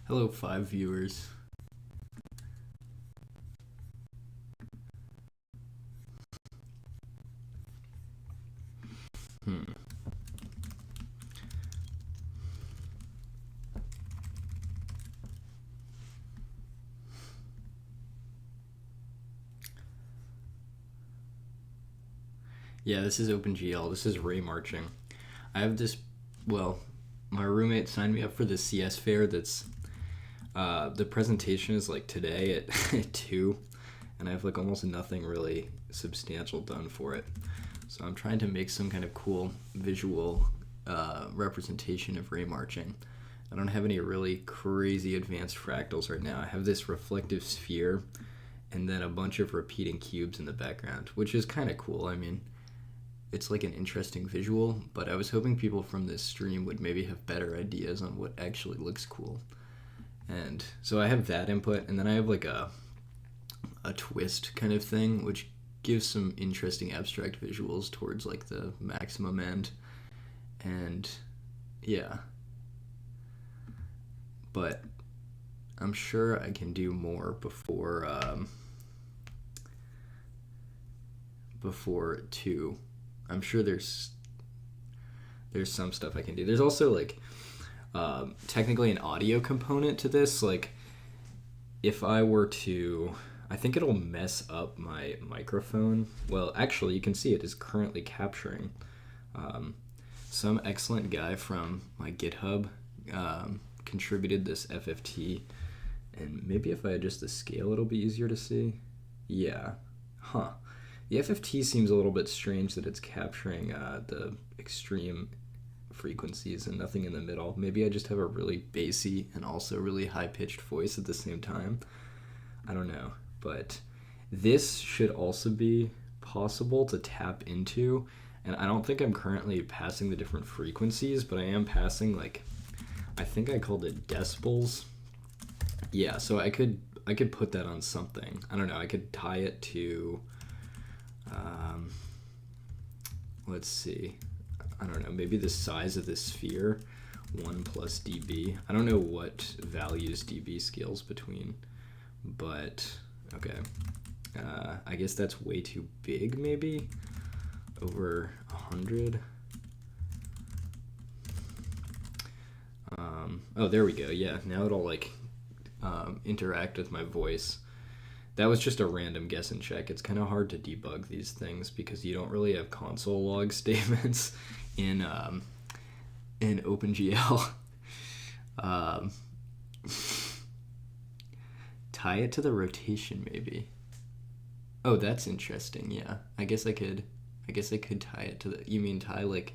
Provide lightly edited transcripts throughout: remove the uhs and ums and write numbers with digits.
Hello, 5 viewers. Hmm. Yeah, this is OpenGL. This is Raymarching. I have this, well, my roommate signed me up for the CS fair that's, the presentation is like today at 2, and I have like almost nothing really substantial done for it. So I'm trying to make some kind of cool visual representation of Raymarching. I don't have any really crazy advanced fractals right now. I have this reflective sphere and then a bunch of repeating cubes in the background, which is kind of cool. I mean, it's like an interesting visual, but I was hoping people from this stream would maybe have better ideas on what actually looks cool. And so I have that input, and then I have like a twist kind of thing, which gives some interesting abstract visuals towards like the maximum end. And yeah, but I'm sure I can do more before 2. I'm sure there's some stuff I can do. There's also like technically an audio component to this. Like if I were to, I think it'll mess up my microphone. Well, actually, you can see it is currently capturing. Some excellent guy from my GitHub contributed this FFT, and maybe if I adjust the scale, it'll be easier to see. Yeah, huh. The FFT seems a little bit strange that it's capturing the extreme frequencies and nothing in the middle. Maybe I just have a really bassy and also really high-pitched voice at the same time. I don't know, but this should also be possible to tap into, and I don't think I'm currently passing the different frequencies, but I am passing, like, I think I called it decibels. Yeah, so I could put that on something. I don't know, I could tie it to let's see, I don't know, maybe the size of the sphere, 1 plus dB. I don't know what values dB scales between, but okay. I guess that's way too big, maybe over 100. Oh, there we go. Yeah, now it'll like interact with my voice. That was just a random guess and check. It's kind of hard to debug these things because you don't really have console log statements in OpenGL. Tie it to the rotation, maybe. Oh, that's interesting. Yeah, I guess I could tie it to the. You mean tie like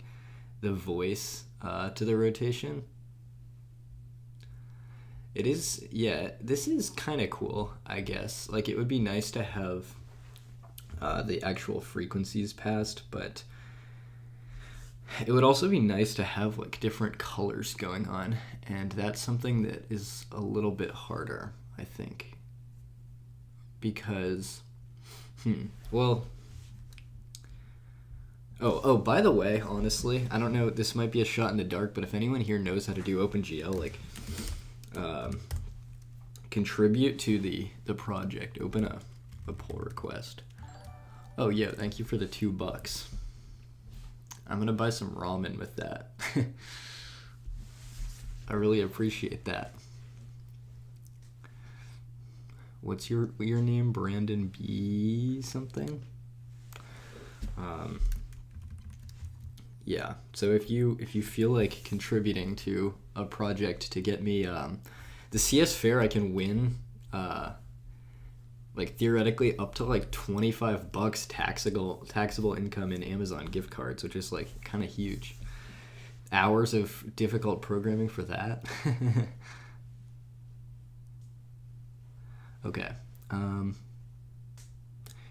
the voice to the rotation? It is, yeah, this is kind of cool, I guess. Like, it would be nice to have the actual frequencies passed, but it would also be nice to have, like, different colors going on, and that's something that is a little bit harder, I think. Because, well... Oh, by the way, honestly, I don't know, this might be a shot in the dark, but if anyone here knows how to do OpenGL, like... contribute to the project. Open a pull request. Oh yeah, thank you for the $2. I'm gonna buy some ramen with that. I really appreciate that. What's your name? Brandon B something? Yeah, so if you feel like contributing to a project to get me the CS fair, I can win like theoretically up to like $25 taxable income in Amazon gift cards, which is like kind of huge. Hours of difficult programming for that. Okay.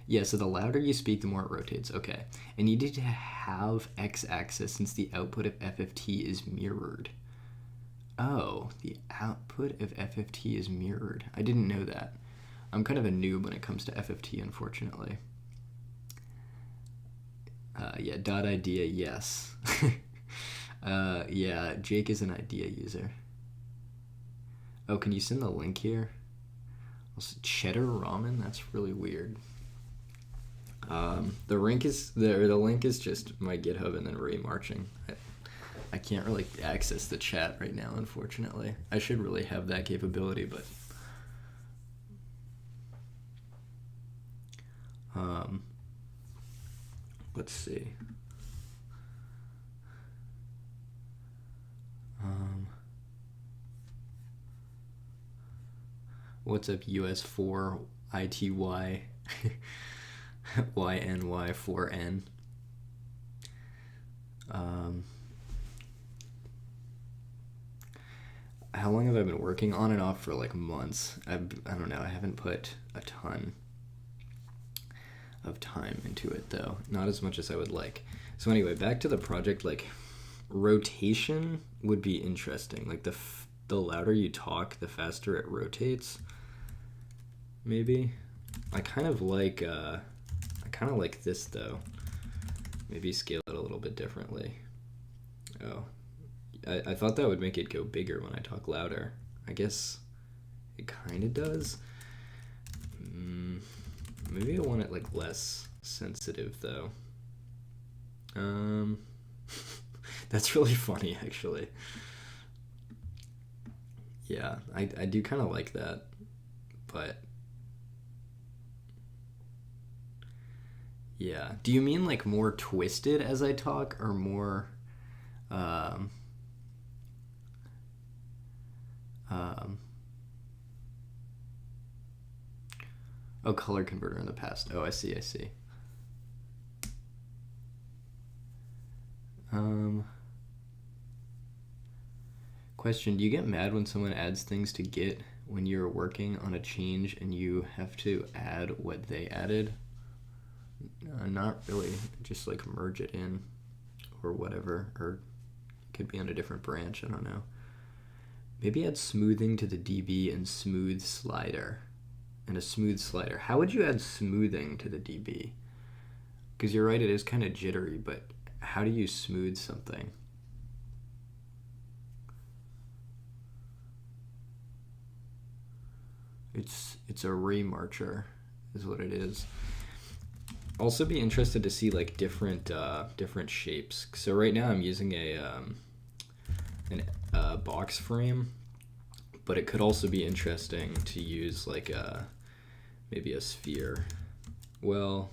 Yeah, so the louder you speak, the more it rotates. Okay. And you need to have x-axis since the output of FFT is mirrored. Oh, the output of FFT is mirrored. I didn't know that. I'm kind of a noob when it comes to FFT, unfortunately. Yeah, dot idea, yes. Yeah, Jake is an idea user. Oh, can you send the link here? Also, cheddar ramen? That's really weird. The link is just my GitHub and then Raymarching. I can't really access the chat right now, unfortunately. I should really have that capability, but let's see. What's up, US4 ITY YNY4N? How long have I been working on and off for like months? I don't know. I haven't put a ton of time into it though. Not as much as I would like. So anyway, back to the project. Like rotation would be interesting. Like the louder you talk, the faster it rotates. Maybe. I kind of like this though. Maybe scale it a little bit differently. Oh. I thought that would make it go bigger when I talk louder. I guess it kind of does. Maybe I want it like less sensitive though. That's really funny actually. Yeah, I do kind of like that, but yeah. Do you mean like more twisted as I talk or more oh, color converter in the past. Oh, I see. Question, do you get mad when someone adds things to Git when you're working on a change and you have to add what they added? Not really. Just like merge it in or whatever. Or it could be on a different branch. I don't know. Maybe add smoothing to the DB and smooth slider. And a smooth slider. How would you add smoothing to the DB? Because you're right, it is kind of jittery, but how do you smooth something? It's a Raymarcher is what it is. Also be interested to see like different shapes. So right now I'm using a box frame, but it could also be interesting to use like maybe a sphere. Well,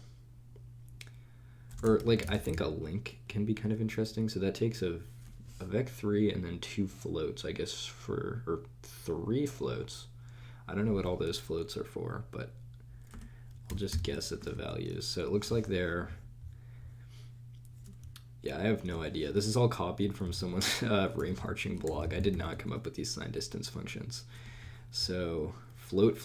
or like I think a link can be kind of interesting. So that takes a vec3 and then 2 floats, I guess, or 3 floats. I don't know what all those floats are for, but I'll just guess at the values. So it looks like they're, yeah, I have no idea. This is all copied from someone's Raymarching blog. I did not come up with these sign distance functions. So float.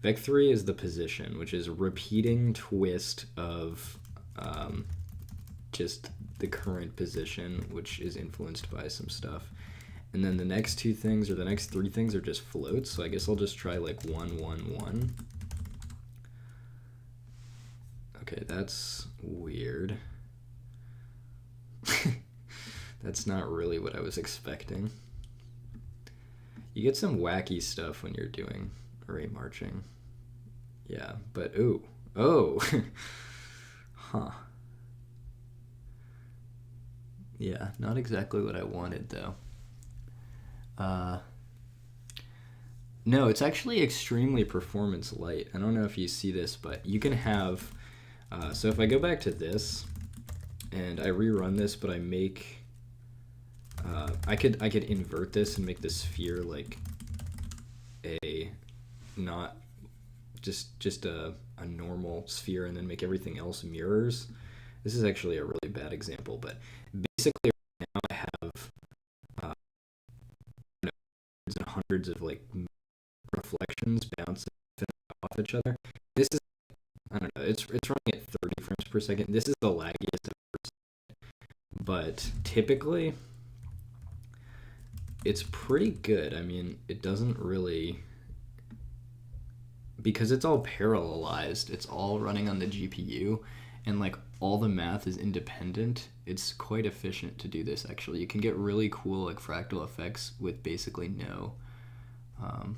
Vec3 is the position, which is repeating twist of just the current position, which is influenced by some stuff. And then the next 2 things, or the next 3 things, are just floats. So I guess I'll just try like 1, 1, 1. Okay, that's weird. That's not really what I was expecting. You get some wacky stuff when you're doing Raymarching. Yeah, but oh. Huh. Yeah, not exactly what I wanted though. No, it's actually extremely performance light. I don't know if you see this, but you can have, so if I go back to this and I rerun this, but I make, I could invert this and make the sphere like a, not just a normal sphere, and then make everything else mirrors. This is actually a really bad example, but basically right now I have hundreds and hundreds of like reflections bouncing off each other. This is, I don't know, it's running at 30 frames per second. This is the laggiest I've ever seen. But typically it's pretty good. I mean, it doesn't really, because it's all parallelized, it's all running on the GPU, and like all the math is independent, it's quite efficient to do this actually. You can get really cool like fractal effects with basically no um,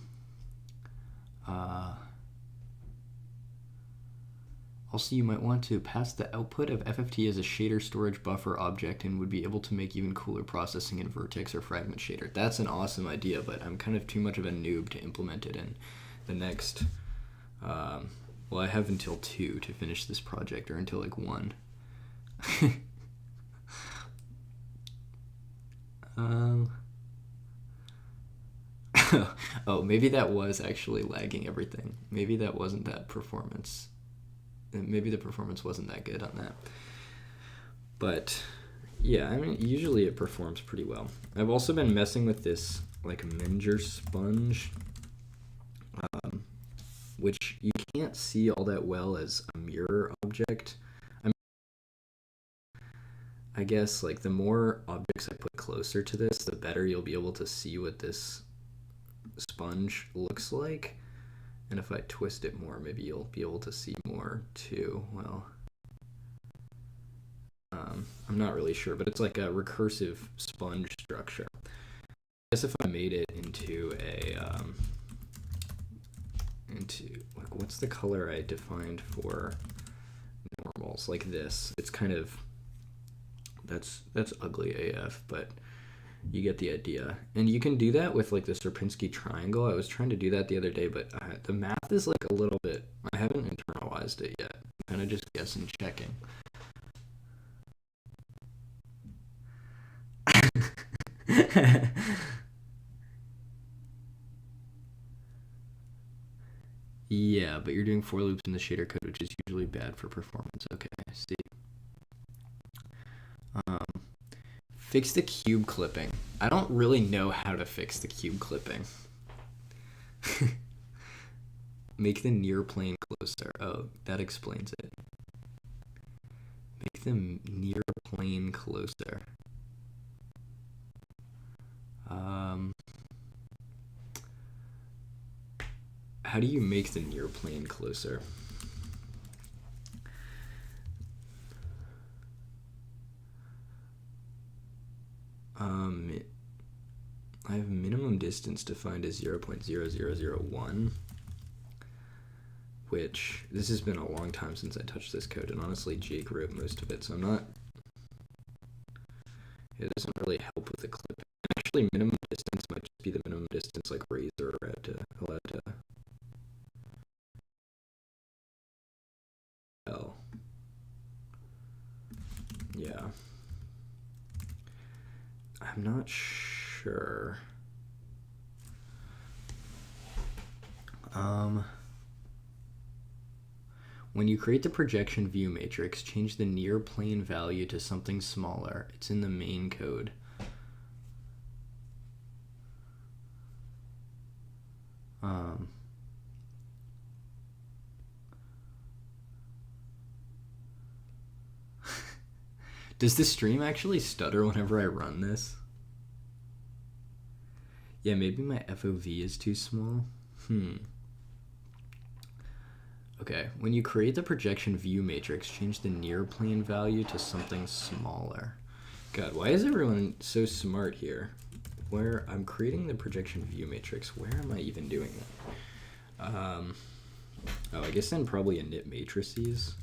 also, you might want to pass the output of FFT as a shader storage buffer object and would be able to make even cooler processing in vertex or fragment shader. That's an awesome idea, but I'm kind of too much of a noob to implement it in the next well, I have until 2 to finish this project, or until like 1. Oh, maybe that was actually lagging everything. Maybe that wasn't that performance. Maybe the performance wasn't that good on that. But yeah, I mean, usually it performs pretty well. I've also been messing with this like Menger sponge, which you can't see all that well as a mirror object. I guess like the more objects I put closer to this, the better you'll be able to see what this sponge looks like. And if I twist it more, maybe you'll be able to see more too. Well, I'm not really sure, but it's like a recursive sponge structure. I guess if I made it into a like, what's the color I defined for normals, like this, it's kind of, that's ugly AF, but you get the idea. And you can do that with like the Sierpinski triangle. I was trying to do that the other day, but the math is like a little bit, I haven't internalized it yet. I'm kind of just guessing, checking. Yeah, but you're doing for loops in the shader code, which is usually bad for performance. Okay, I see. Fix the cube clipping. I don't really know how to fix the cube clipping. Make the near plane closer. Oh, that explains it. Make the near plane closer. How do you make the near plane closer? I have minimum distance defined as 0.0001, which, this has been a long time since I touched this code, and honestly Jake wrote most of it, so I'm not, it doesn't really help with the clipping. Actually, minimum distance might just be the minimum distance like Razor allowed to tell. Yeah. I'm not sure. When you create the projection view matrix, change the near plane value to something smaller. It's in the main code. Does the stream actually stutter whenever I run this? Yeah, maybe my FOV is too small. Okay, when you create the projection view matrix, change the near plane value to something smaller. God, why is everyone so smart here? Where I'm creating the projection view matrix, where am I even doing that? Oh, I guess then probably init matrices.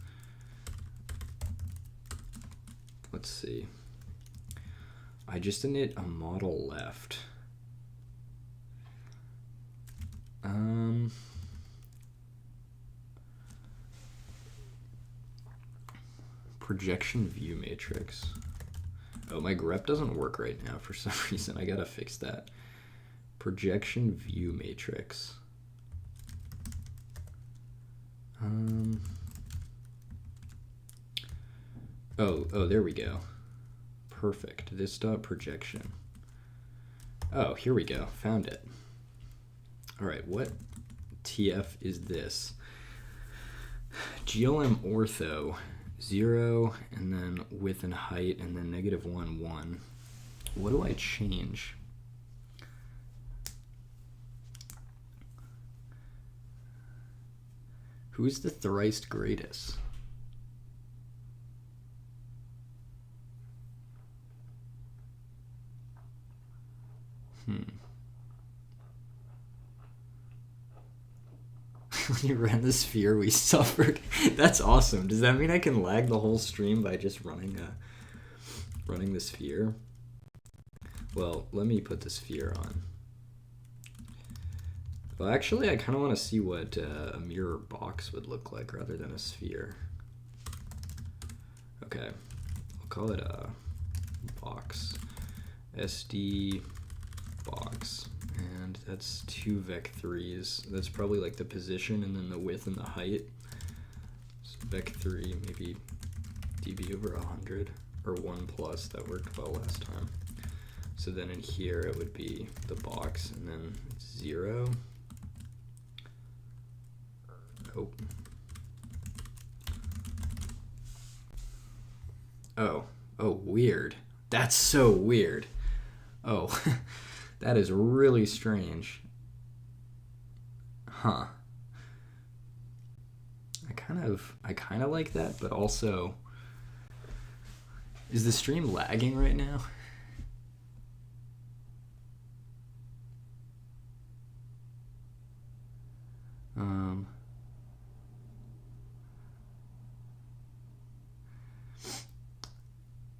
Let's see. I just init a model left. Projection view matrix. Oh, my grep doesn't work right now for some reason. I gotta fix that. Projection view matrix. Oh, there we go. Perfect. This dot projection. Oh, here we go. Found it. All right, what TF is this? GLM ortho 0, and then width and height, and then -1, 1. What do I change? Who's the thrice greatest? when you ran the sphere, we suffered. That's awesome. Does that mean I can lag the whole stream by just running the sphere? Well, let me put the sphere on. Well, actually, I kind of want to see what a mirror box would look like rather than a sphere. Okay, I'll call it a box. SD box. And that's 2 vec3s. That's probably like the position and then the width and the height. So vec3, maybe dB over 100 or 1 plus. That worked well last time. So then in here it would be the box and then 0. Oh. Oh, weird. That's so weird. Oh, that is really strange. Huh. I kind of like that, but also, is the stream lagging right now?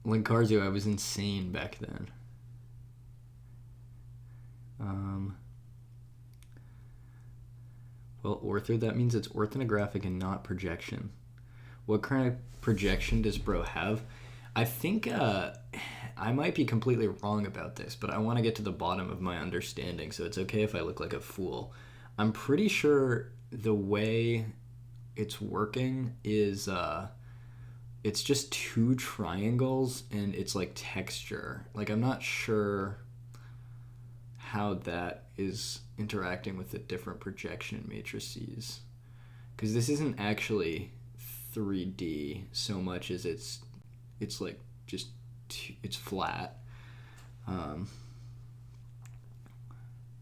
Linkarzio, I was insane back then. Well, ortho, that means it's orthographic and not projection. What kind of projection does bro have? I think I might be completely wrong about this, but I want to get to the bottom of my understanding, so it's okay if I look like a fool. I'm pretty sure the way it's working is it's just 2 triangles and it's like texture. Like, I'm not sure how that is interacting with the different projection matrices, because this isn't actually 3D so much as it's like just it's flat.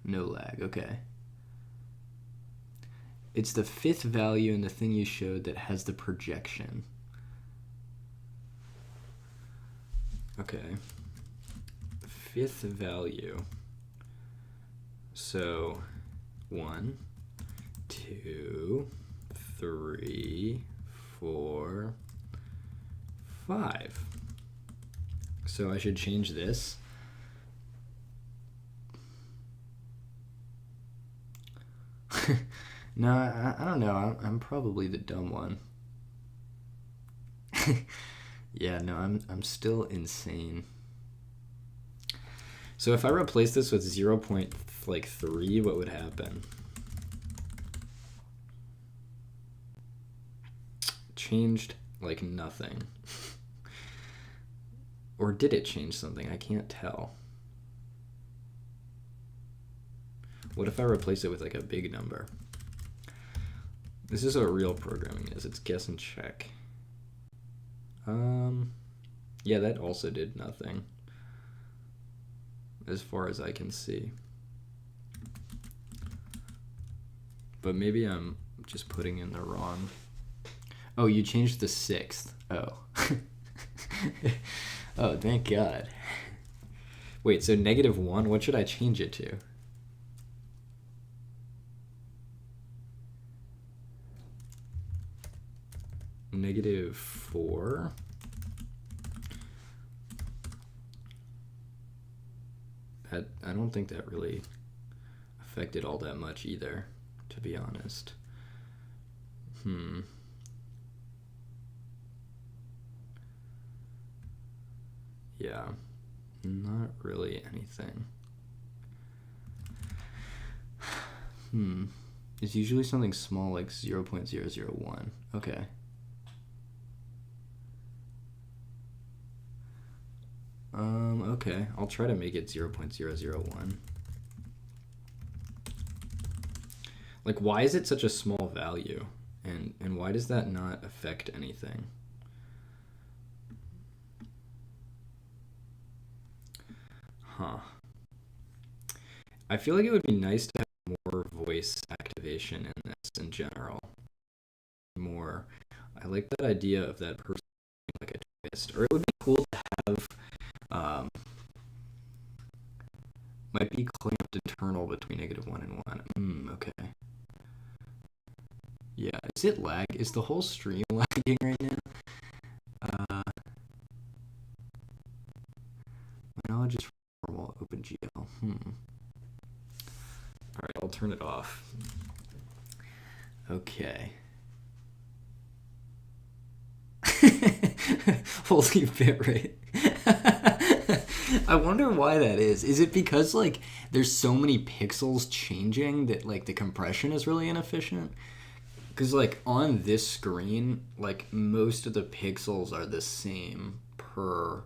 No lag. Okay, it's the 5th value in the thing you showed that has the projection. Okay, 5th value. So 1, 2, 3, 4, 5. So I should change this. No, I don't know. I'm probably the dumb one. Yeah, no, I'm still insane. So if I replace this with 0.3, what would happen? Changed like nothing. Or did it change something? I can't tell. What if I replace it with like a big number? This is what real programming is. It's guess and check. Yeah, that also did nothing, as far as I can see. But maybe I'm just putting in the wrong. Oh, you changed the 6th. Oh. Oh, thank God. Wait, so -1, what should I change it to? -4? I don't think that really affected all that much either, to be honest. Yeah, not really anything. It's usually something small like 0.001. Okay. Okay, I'll try to make it 0.001. Like, why is it such a small value? And why does that not affect anything? Huh. I feel like it would be nice to have more voice activation in this in general. More. I like that idea of that person like a twist. Or it would be cool to have might be clamped internal between -1 and 1. Okay. Is it lag? Is the whole stream lagging right now? My knowledge is normal OpenGL. Alright, I'll turn it off. Okay. Holy bitrate. I wonder why that is. Is it because like there's so many pixels changing that like the compression is really inefficient? Because like on this screen, like most of the pixels are the same per,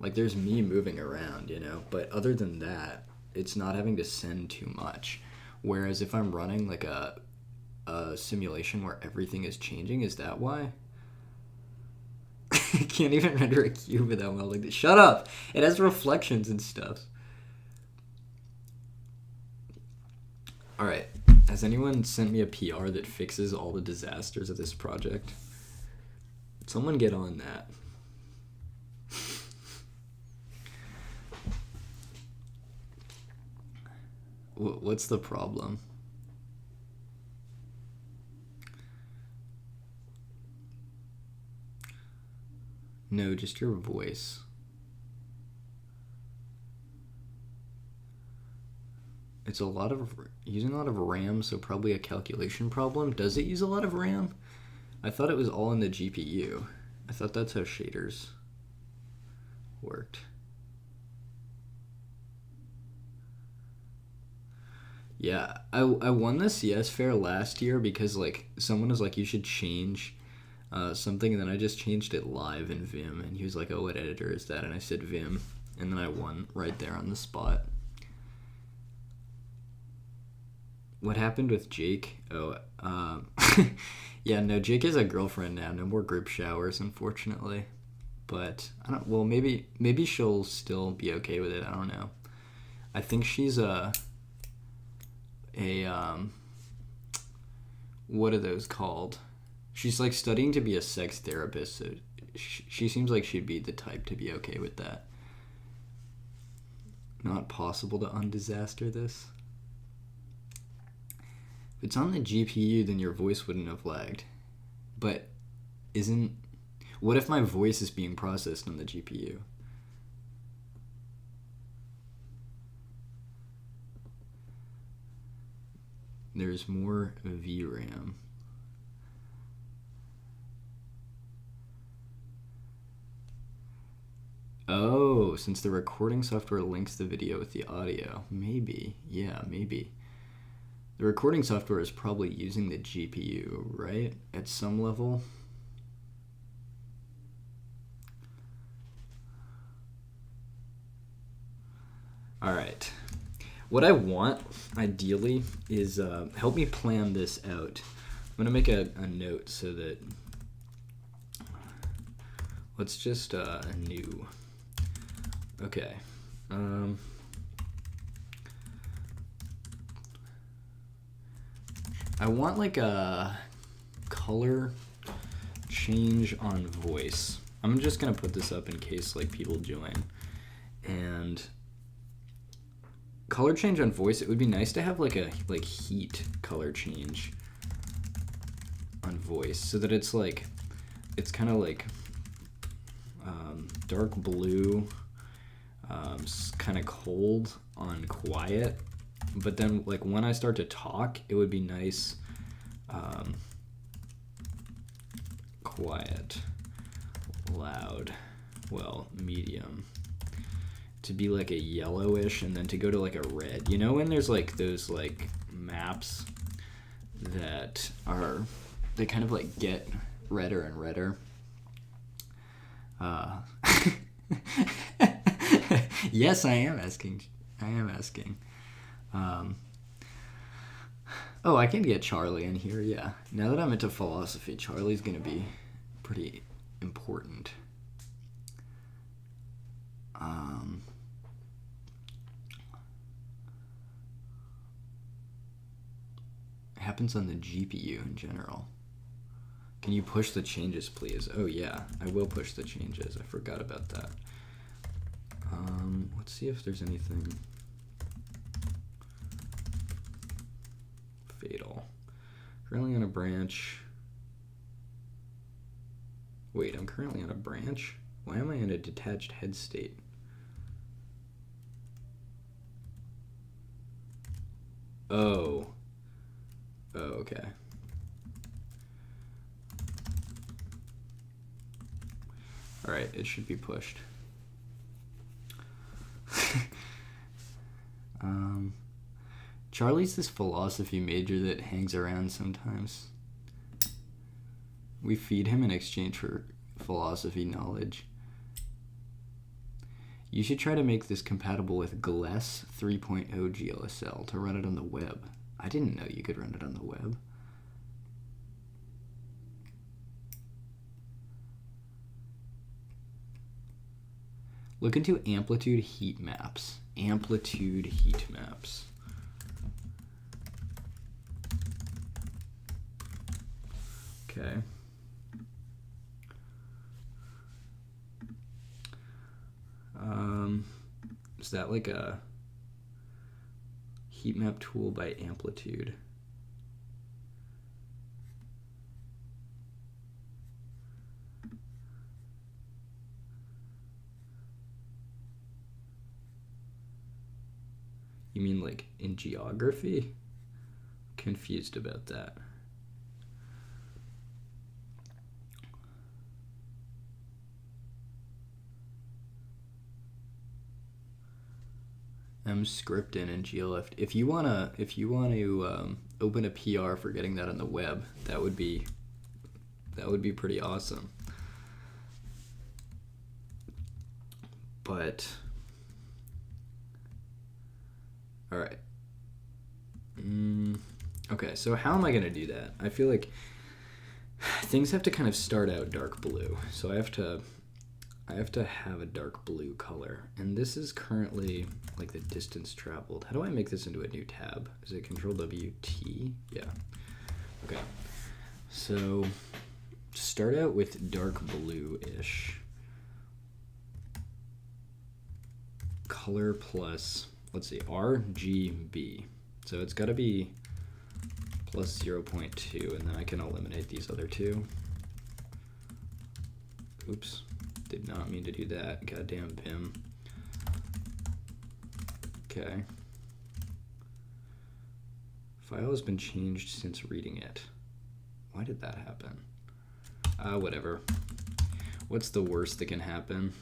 like there's me moving around, you know, but other than that, it's not having to send too much. Whereas if I'm running like a simulation where everything is changing, is that why? I can't even render a cube without welding this. Shut up! It has reflections and stuff. Alright, has anyone sent me a PR that fixes all the disasters of this project? Someone get on that. What's the problem? No, just your voice. It's using a lot of RAM, so probably a calculation problem. Does it use a lot of RAM? I thought it was all in the GPU. I thought that's how shaders worked. Yeah, I won the CS Fair last year because like someone was like, you should change something, and then I just changed it live in Vim, and he was like, oh, what editor is that? And I said Vim, and then I won right there on the spot. What happened with Jake? Oh, yeah, no, Jake has a girlfriend now. No more group showers, unfortunately. But I don't. Well, maybe she'll still be okay with it. I don't know. I think she's what are those called? She's like studying to be a sex therapist, so she seems like she'd be the type to be okay with that. Not possible to undisaster this. If it's on the GPU, then your voice wouldn't have lagged. But what if my voice is being processed on the GPU? There's more VRAM. Oh, since the recording software links the video with the audio. Maybe. Yeah, maybe. The recording software is probably using the GPU, right? At some level. Alright. What I want, ideally, is help me plan this out. I'm going to make a note so that... Let's just new. Okay. I want like a color change on voice. I'm just gonna put this up in case like people join. And color change on voice, it would be nice to have like a heat color change on voice so that it's like, it's kind of like dark blue, kind of cold on quiet, but then like when I start to talk, it would be nice quiet, loud, well, medium, to be like a yellowish, and then to go to like a red. You know when there's like those like maps that are, they kind of like get redder and redder. Yes, I am asking. Oh, I can get Charlie in here, yeah. Now that I'm into philosophy, Charlie's gonna be pretty important. It happens on the GPU in general. Can you push the changes, please? Oh yeah, I will push the changes. I forgot about that. Let's see if there's anything fatal. Currently on a branch. Wait, I'm currently on a branch? Why am I in a detached head state? Oh. Oh, okay. Alright, it should be pushed. Charlie's this philosophy major that hangs around sometimes. We feed him in exchange for philosophy knowledge. You should try to make this compatible with GLES 3.0 GLSL to run it on the web. I didn't know you could run it on the web. Look into amplitude heat maps. Amplitude heat maps. Okay. Is that like a heat map tool by amplitude? You mean like in geography? Confused about that. Mscriptin and glf. If you wanna open a PR for getting that on the web, that would be pretty awesome. But all right. Okay, so how am I gonna do that? I feel like things have to kind of start out dark blue, so I have to have a dark blue color, and this is currently like the distance traveled. How do I make this into a new tab? Is it Control WT? Yeah. Okay. So start out with dark blue-ish. Color plus, let's see, RGB. So it's got to be plus 0.2, and then I can eliminate these other two. Oops. Did not mean to do that. Goddamn Vim. Okay. File has been changed since reading it. Why did that happen? Whatever. What's the worst that can happen?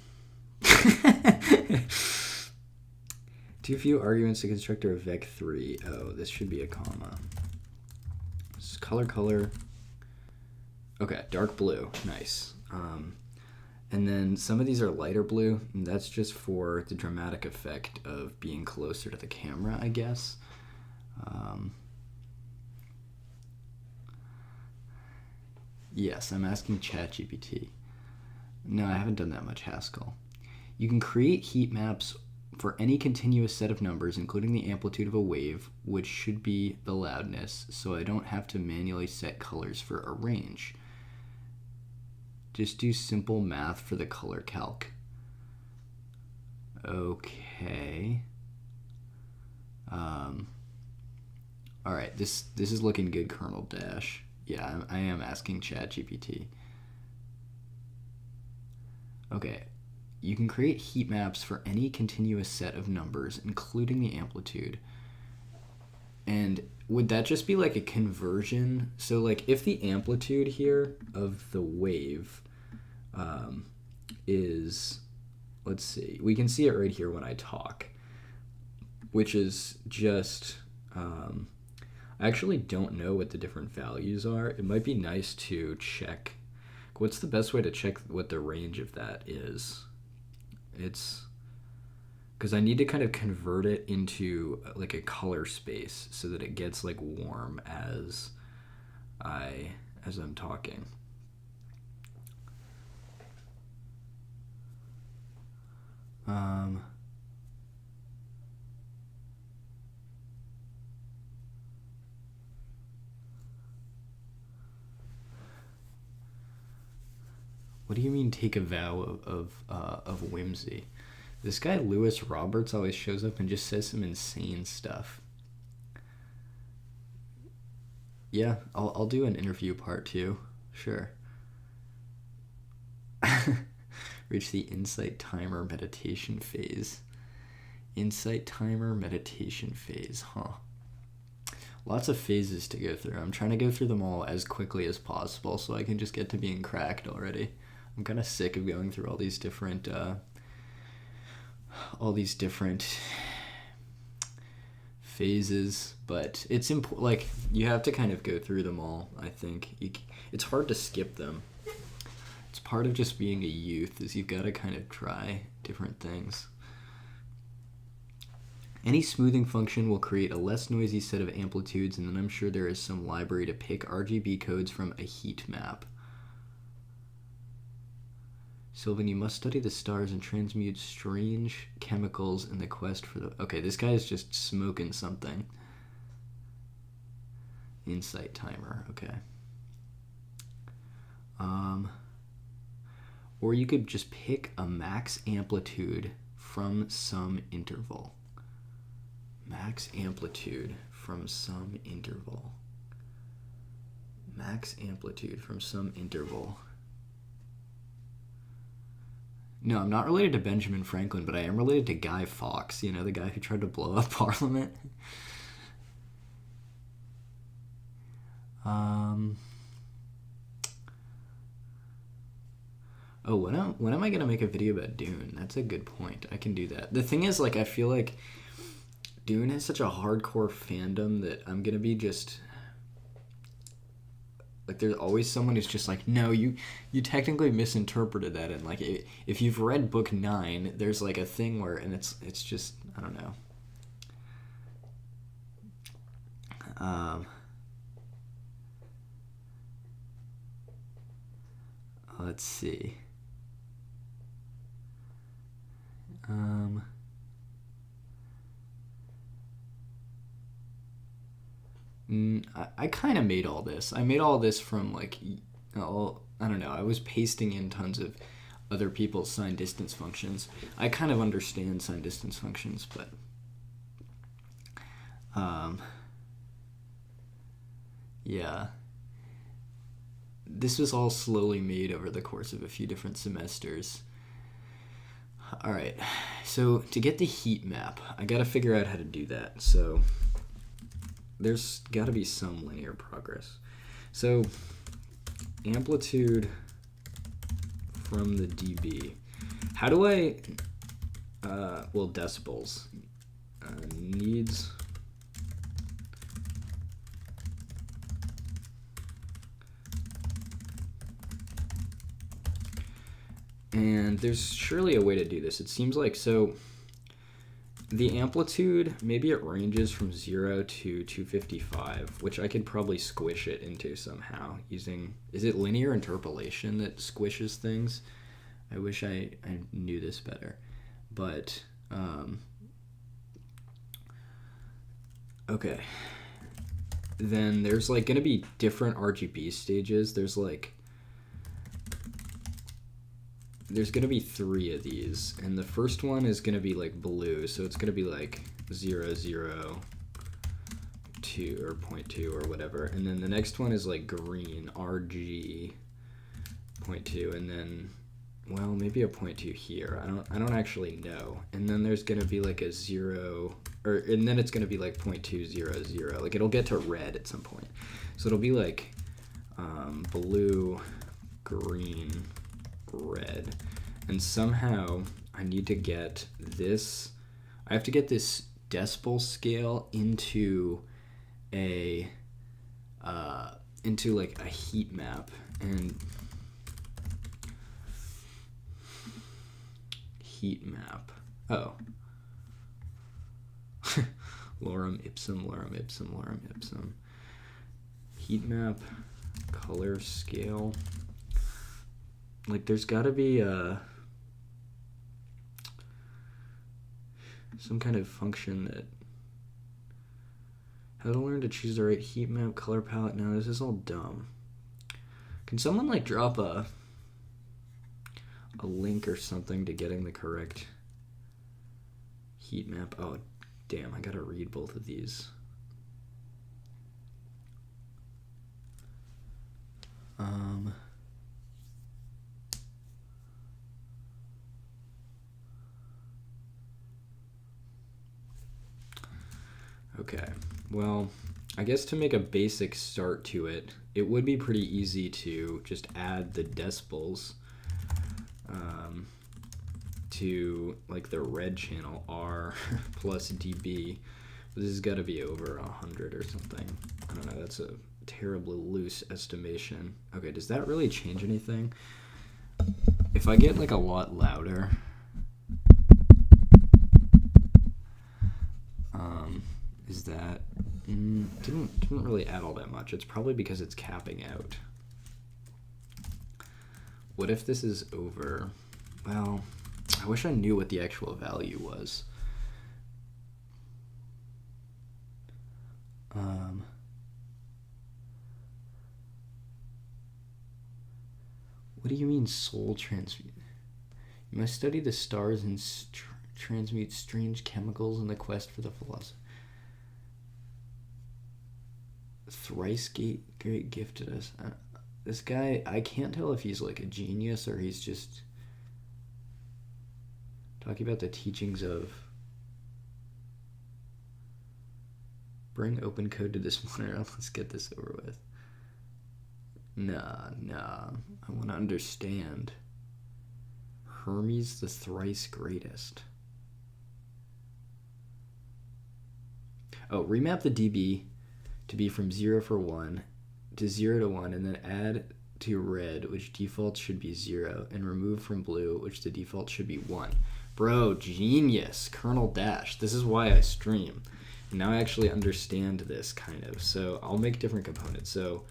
Too few arguments to constructor of vec3. Oh, this should be a comma. This is color. Okay, dark blue. Nice. And then some of these are lighter blue, and that's just for the dramatic effect of being closer to the camera, I guess. Yes, I'm asking ChatGPT. No, I haven't done that much Haskell. You can create heat maps for any continuous set of numbers, including the amplitude of a wave, which should be the loudness, so I don't have to manually set colors for a range. Just do simple math for the color calc. Okay. All right, this is looking good, Colonel Dash. Yeah, I am asking ChatGPT. Okay, you can create heat maps for any continuous set of numbers, including the amplitude. And would that just be like a conversion? So like if the amplitude here of the wave is, let's see, we can see it right here when I talk, which is just, I actually don't know what the different values are. It might be nice to check. What's the best way to check what the range of that is? It's because I need to kind of convert it into like a color space so that it gets like warm as I'm talking. What do you mean take a vow of whimsy? This guy Lewis Roberts always shows up and just says some insane stuff. Yeah, I'll do an interview part 2. Sure. Reach the insight timer meditation phase. Insight timer meditation phase, huh? Lots of phases to go through. I'm trying to go through them all as quickly as possible so I can just get to being cracked already. I'm kind of sick of going through all these different phases, but it's important. Like, you have to kind of go through them all. I think it's hard to skip them. It's part of just being a youth, is you've got to kind of try different things. Any smoothing function will create a less noisy set of amplitudes, and then I'm sure there is some library to pick RGB codes from a heat map. Sylvan, you must study the stars and transmute strange chemicals in the quest for the... Okay, this guy is just smoking something. Insight timer, okay. Or you could just pick a max amplitude from some interval. Max amplitude from some interval. Max amplitude from some interval. No, I'm not related to Benjamin Franklin, but I am related to Guy Fawkes, you know, the guy who tried to blow up Parliament. Oh, when am I going to make a video about Dune? That's a good point. I can do that. The thing is, like, I feel like Dune has such a hardcore fandom that I'm going to be just... Like, there's always someone who's just like, no, you technically misinterpreted that. And, like, if you've read book 9, there's, like, a thing where... And it's just... I don't know. Let's see. I kind of made all this. I made all this from, like, I don't know. I was pasting in tons of other people's sign distance functions. I kind of understand sign distance functions, but yeah. This was all slowly made over the course of a few different semesters. All right, so to get the heat map, I gotta figure out how to do that. So there's gotta be some linear progress. So amplitude from the dB. How do I, well, decibels, needs and there's surely a way to do this. It seems like, so the amplitude, maybe it ranges from 0 to 255, which I could probably squish it into somehow using, is it linear interpolation that squishes things? I wish I knew this better, but okay. Then there's like gonna be different RGB stages. There's gonna be 3 of these, and the first one is gonna be like blue, so it's gonna be like 0, 0, 2 or 0.2 or whatever, and then the next one is like green, RG 0.2, and then, well, maybe a 0.2 here. I don't actually know. And then there's gonna be like a 0, and then it's gonna be like 0.200. Like it'll get to red at some point, so it'll be like blue, green, red, and somehow I need to get this. I have to get this decibel scale into a into like a heat map, and heat map. Oh. Lorem ipsum, lorem ipsum, lorem ipsum. Heat map, color scale. Like, there's got to be some kind of function that... How to learn to choose the right heat map, color palette. No, this is all dumb. Can someone, like, drop a link or something to getting the correct heat map? Oh, damn, I gotta read both of these. Okay, well, I guess to make a basic start to it, it would be pretty easy to just add the decibels to like the red channel R plus dB. This has got to be over 100 or something. I don't know, that's a terribly loose estimation. Okay, does that really change anything? If I get like a lot louder, is that didn't really add all that much. It's probably because it's capping out. What if this is over? Well, I wish I knew what the actual value was. What do you mean soul transmute? You must study the stars and transmute strange chemicals in the quest for the philosophy. Thrice great gifted us. This guy, I can't tell if he's like a genius or he's just talking about the teachings of bring open code to this monitor. Let's get this over with. Nah, I want to understand. Hermes the thrice greatest. Oh, remap the dB to be from 0 for 1 to 0 to 1, and then add to red, which default should be 0, and remove from blue, which the default should be 1. Bro, genius. Colonel Dash. This is why I stream. And now I actually understand this kind of. So I'll make different components. So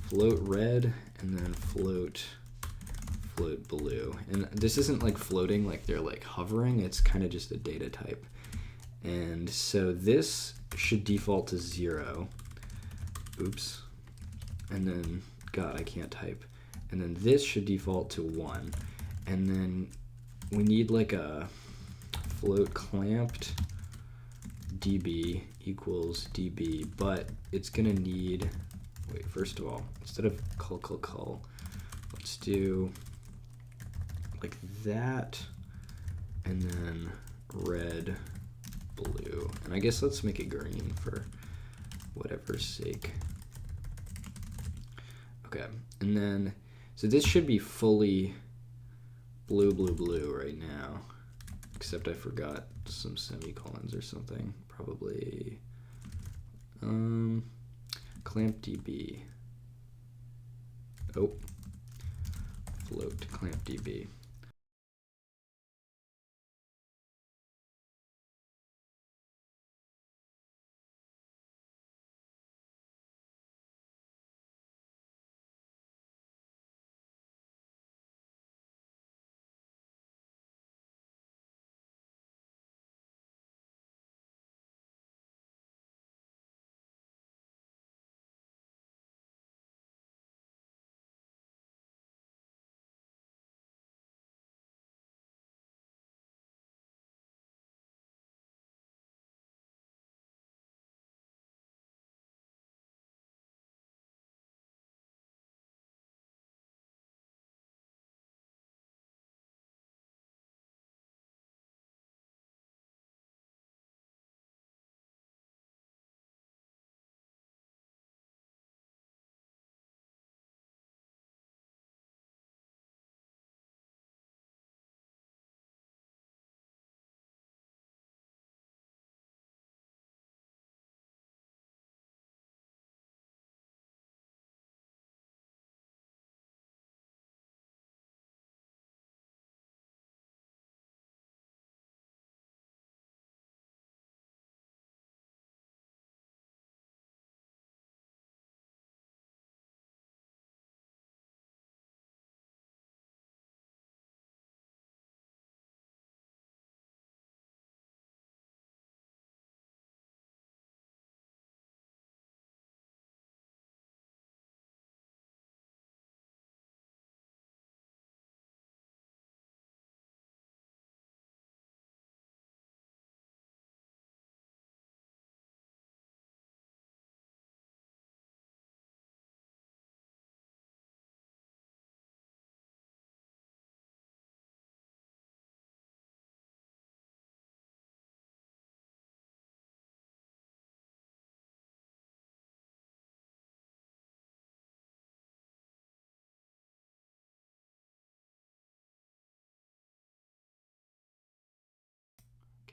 float red and then float blue. And this isn't like floating like they're like hovering. It's kind of just a data type. And so this should default to 0. Oops. And then, God, I can't type. And then this should default to 1. And then we need like a float clamped dB equals dB, but it's gonna need, wait, first of all, instead of cul, let's do like that, and then red, blue, and I guess let's make it green for whatever's sake. Okay, and then, so this should be fully blue right now, except I forgot some semicolons or something, probably, clamp dB, oh, float clamp dB.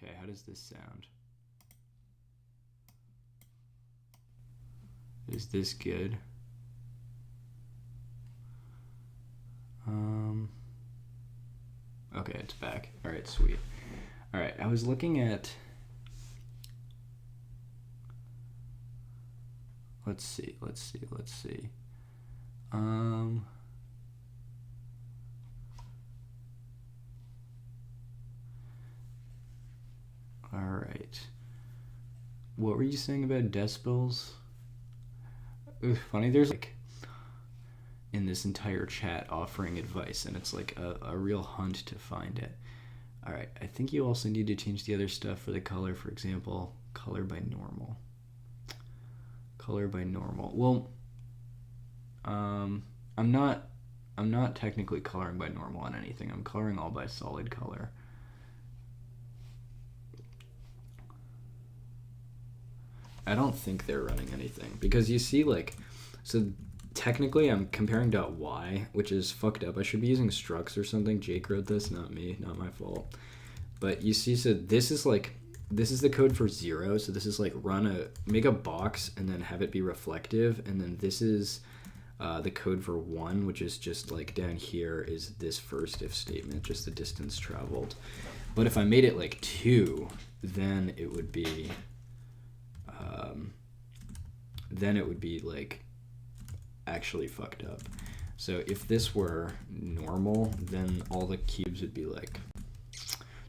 Okay, how does this sound? Is this good? Okay, it's back. All right, sweet. All right, I was looking at, let's see. All right. What were you saying about decibels? It was funny, there's like in this entire chat offering advice, and it's like a real hunt to find it. All right, I think you also need to change the other stuff for the color. For example, color by normal. Color by normal. Well, I'm not technically coloring by normal on anything. I'm coloring all by solid color. I don't think they're running anything because you see, like, so technically I'm comparing .y, which is fucked up. I should be using structs or something. Jake wrote this, not me, not my fault. But you see, so this is the code for 0. So this is like make a box and then have it be reflective. And then this is the code for 1, which is just like down here is this first if statement, just the distance traveled. But if I made it like 2, then it would be like actually fucked up. So if this were normal, then all the cubes would be like,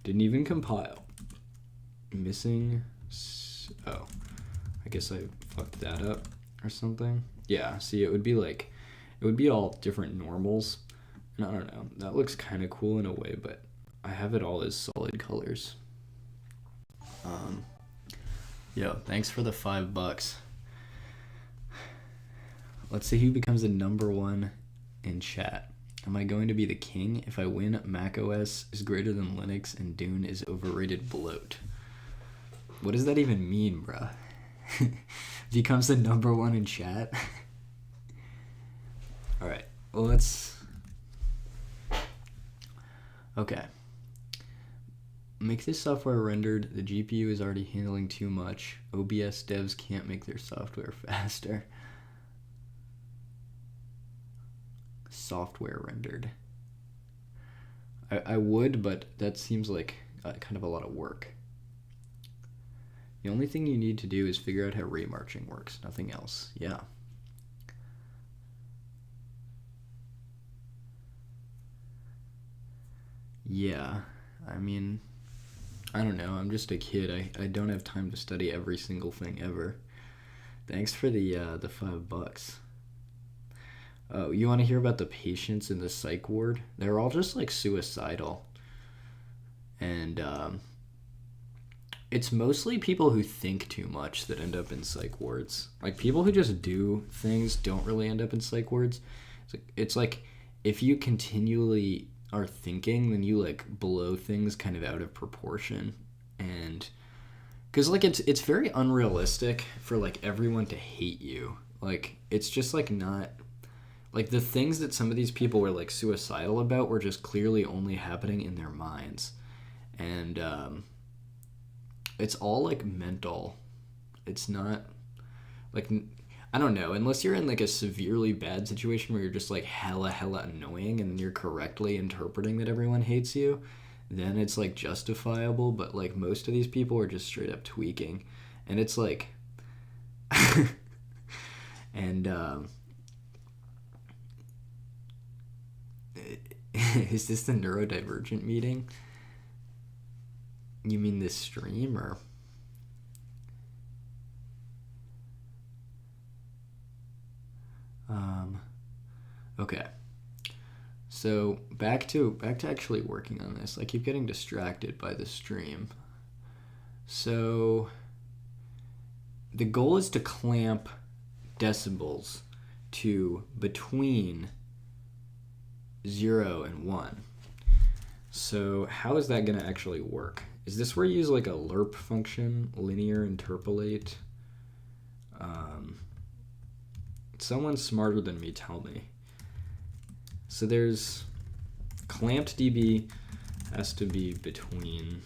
didn't even compile. Missing, oh, I guess I fucked that up or something. Yeah, see, it would be like, it would be all different normals. And I don't know, that looks kind of cool in a way, but I have it all as solid colors. Yo, thanks for the $5. Let's see who becomes the #1 in chat. Am I going to be the king? If I win, macOS is greater than Linux and Dune is overrated bloat. What does that even mean, bruh? Becomes the #1 in chat? Alright, well let's... Okay. Make this software rendered. The GPU is already handling too much. OBS devs can't make their software faster. Software rendered. I would, but that seems like kind of a lot of work. The only thing you need to do is figure out how Raymarching works. Nothing else. Yeah. Yeah. I mean... I don't know, I'm just a kid. I don't have time to study every single thing ever. Thanks for the $5. Oh, you want to hear about the patients in the psych ward? They're all just like suicidal. And it's mostly people who think too much that end up in psych wards. Like people who just do things don't really end up in psych wards. It's like if you continually are thinking, then you like blow things kind of out of proportion. And because like it's very unrealistic for like everyone to hate you. Like it's just like not like the things that some of these people were like suicidal about were just clearly only happening in their minds. And it's all like mental. It's not like, I don't know, unless you're in like a severely bad situation where you're just like hella annoying and you're correctly interpreting that everyone hates you, then it's like justifiable. But like most of these people are just straight up tweaking, and it's like and is this the neurodivergent meeting? You mean this stream, or okay, so back to actually working on this. I keep getting distracted by the stream. So the goal is to clamp decibels to between 0 and 1. So how is that going to actually work? Is this where you use like a lerp function, linear interpolate? Someone smarter than me tell me. So there's clamped dB has to be between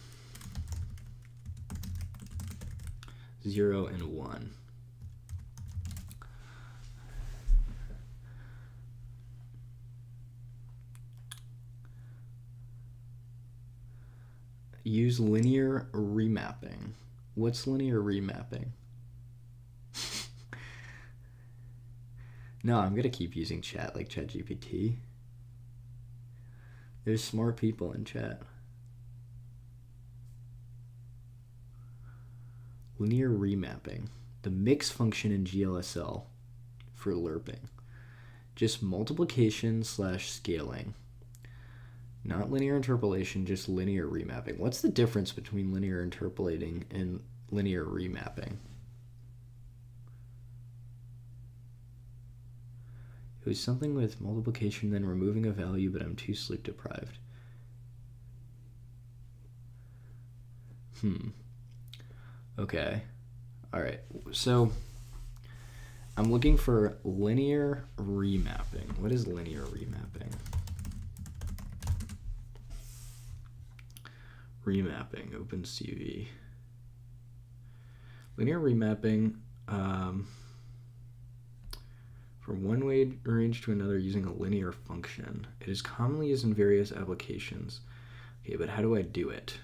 0, and 1. Use linear remapping. What's linear remapping? No, I'm going to keep using chat like ChatGPT. There's smart people in chat. Linear remapping. The mix function in GLSL for lerping. Just multiplication / scaling. Not linear interpolation, just linear remapping. What's the difference between linear interpolating and linear remapping? It was something with multiplication, then removing a value, but I'm too sleep deprived. Okay. Alright. So, I'm looking for linear remapping. What is linear remapping? Remapping, OpenCV. Linear remapping, from one weight range to another using a linear function. It is commonly used in various applications. Okay, but how do I do it?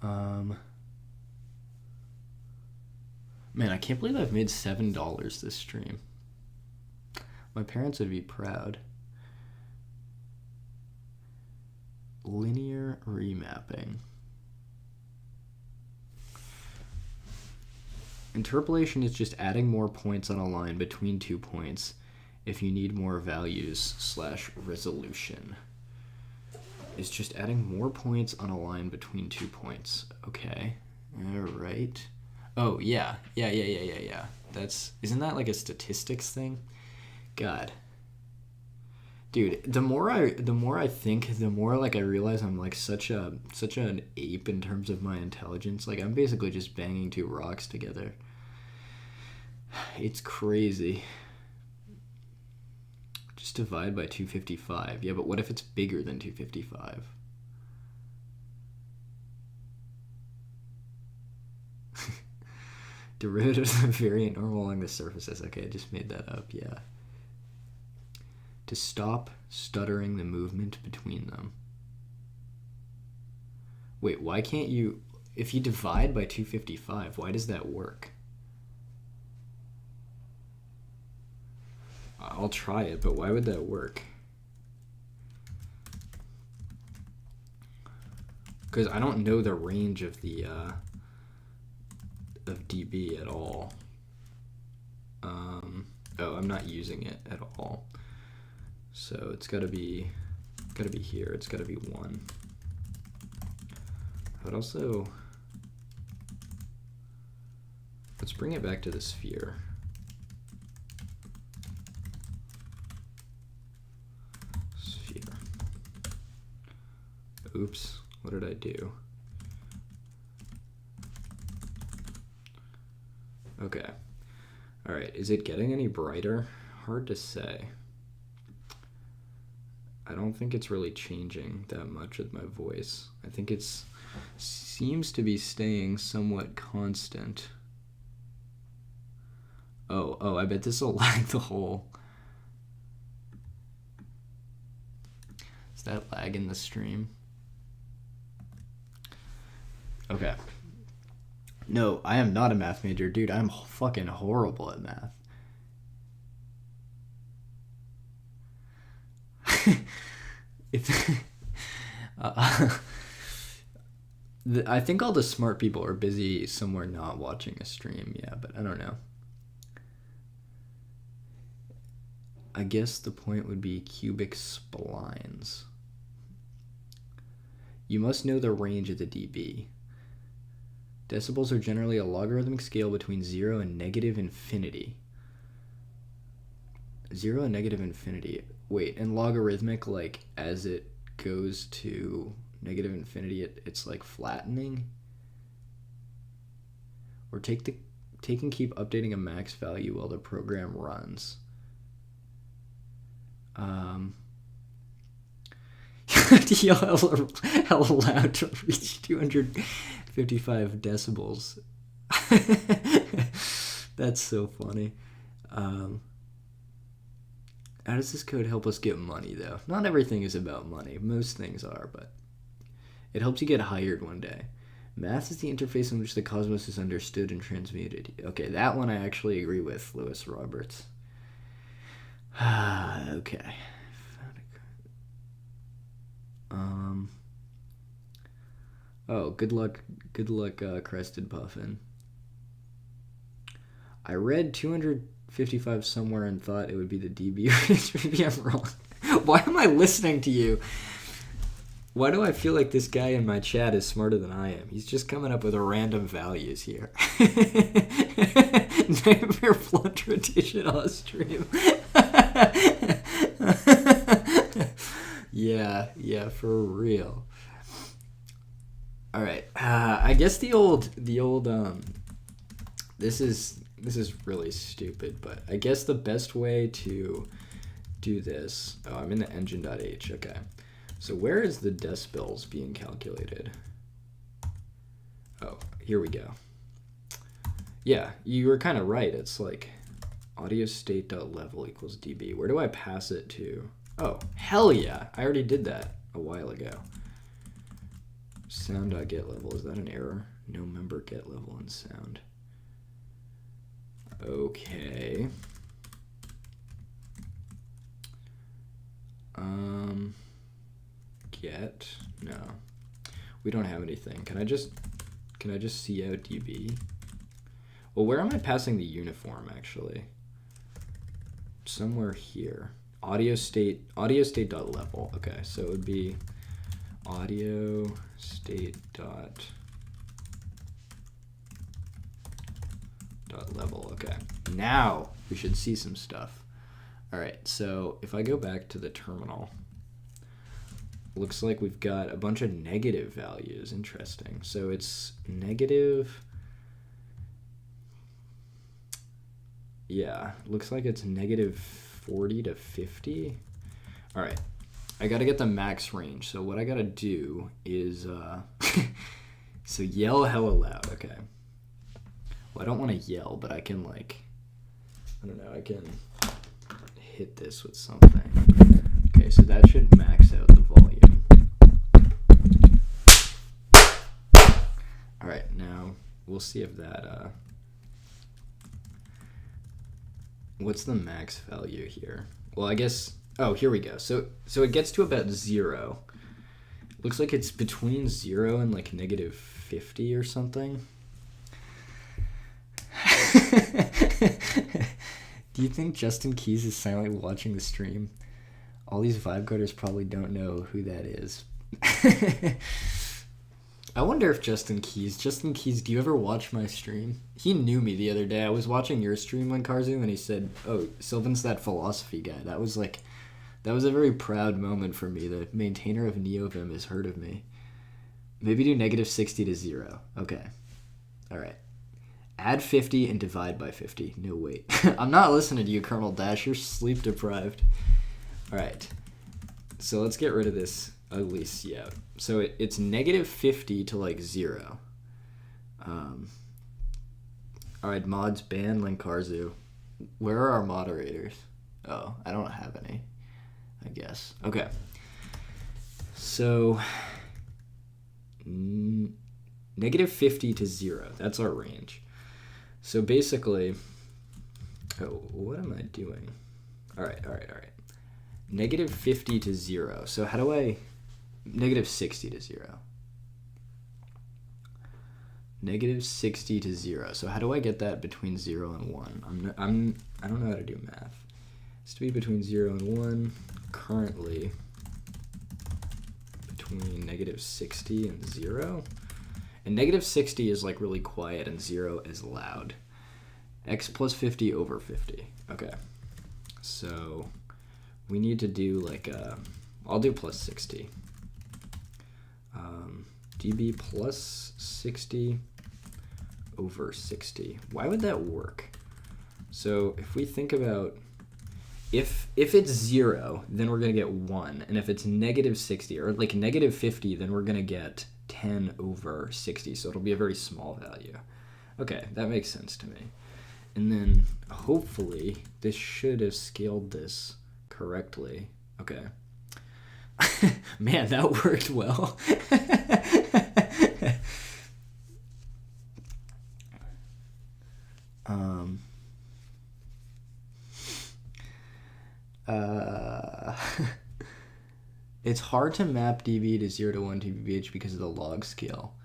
Man, I can't believe I've made $7 this stream. My parents would be proud. Linear remapping. Interpolation is just adding more points on a line between 2 points if you need more values / resolution. It's just adding more points on a line between 2 points. Okay. Alright. Oh, yeah. Yeah. Isn't that like a statistics thing? God. Dude, the more I think, the more like I realize I'm like such an ape in terms of my intelligence. Like I'm basically just banging 2 rocks together. It's crazy. Just divide by 255. Yeah, but what if it's bigger than 255? Derivatives of variant normal along the surfaces. Okay, I just made that up, yeah. To stop stuttering the movement between them. Wait, why can't you... If you divide by 255, why does that work? I'll try it, but why would that work? Because I don't know the range of the... of dB at all. Oh, I'm not using it at all. So it's gotta be here. It's gotta be 1. But also, let's bring it back to the sphere. Sphere. Oops, what did I do? Okay. All right, is it getting any brighter? Hard to say. I don't think it's really changing that much with my voice. I think it's seems to be staying somewhat constant. Oh, I bet this will lag the whole... Is that lag in the stream? Okay. No, I am not a math major. Dude, I'm fucking horrible at math. I think all the smart people are busy somewhere not watching a stream, yeah, but I don't know. I guess the point would be cubic splines. You must know the range of the dB. Decibels are generally a logarithmic scale between 0 and negative infinity. 0 and negative infinity. Wait, and logarithmic, like, as it goes to negative infinity, it's like flattening? Or take and keep updating a max value while the program runs. yell hella loud to reach 255 decibels. That's so funny. How does this code help us get money, though? Not everything is about money. Most things are, but it helps you get hired one day. Math is the interface in which the cosmos is understood and transmuted. Okay, that one I actually agree with, Lewis Roberts. Okay. Oh, good luck, Crested Puffin. I read 255 somewhere and thought it would be the DB. Maybe I'm wrong. Why am I listening to you? Why do I feel like this guy in my chat is smarter than I am? He's just coming up with random values here. Nightmare Blunt Tradition on stream. Yeah, for real. All right. I guess the old. This is really stupid, but I guess the best way to do this. Oh, I'm in the engine.h. Okay. So where is the decibels being calculated? Oh, here we go. Yeah, you were kind of right. It's like audio state.level equals dB. Where do I pass it to? Oh, hell yeah. I already did that a while ago. Sound.getLevel. Is that an error? No member get level in sound. Okay. Get? No. We don't have anything. Can I just see out dB? Well, where am I passing the uniform actually? Somewhere here. Audio state.level. Okay, so it would be audio state dot level. Okay, now we should see some stuff. All right, so if I go back to the terminal, looks like we've got a bunch of negative values. Interesting. So it's negative. Yeah, looks like it's negative 40 to 50. All right, I got to get the max range. So what I got to do is, so yell hella loud. Okay. Well, I don't want to yell, but I can I can hit this with something. Okay, so that should max out the volume. All right, now we'll see if that, what's the max value here? Well, I guess, oh, here we go. So it gets to about 0. Looks like it's between 0 and like negative 50 or something. Do you think Justin Keys is silently watching the stream? All these vibe coders probably don't know who that is. I wonder if Justin Keys, do you ever watch my stream? He knew me the other day. I was watching your stream on Karzu and he said, oh, Sylvan's that philosophy guy. That was a very proud moment for me. The maintainer of NeoVim has heard of me. Maybe do negative 60 to 0. Okay. All right. Add 50 and divide by 50. No, wait. I'm not listening to you, Colonel Dash. You're sleep deprived. All right. So let's get rid of this ugly cout. So it's negative 50 to like 0. All right, mods ban Linkarzu. Where are our moderators? Oh, I don't have any, I guess. Okay. So negative 50 to 0. That's our range. So basically, oh, what am I doing? All right. Negative 50 to 0. So how do I, negative 60 to 0. Negative 60 to 0. So how do I get that between 0 and 1? I don't know how to do math. It's to be between 0 and 1. Currently between negative 60 and 0. And negative 60 is like really quiet and 0 is loud. X plus 50 over 50. Okay. So we need to do like I'll do plus 60. dB plus 60 over 60. Why would that work? So if we think about if it's 0, then we're going to get 1. And if it's negative 60 or like negative 50, then we're going to get 10 over 60. So it'll be a very small value. Okay, that makes sense to me. And then hopefully this should have scaled this correctly. Okay. Man, that worked well. It's hard to map dB to 0 to 1 dBH because of the log scale.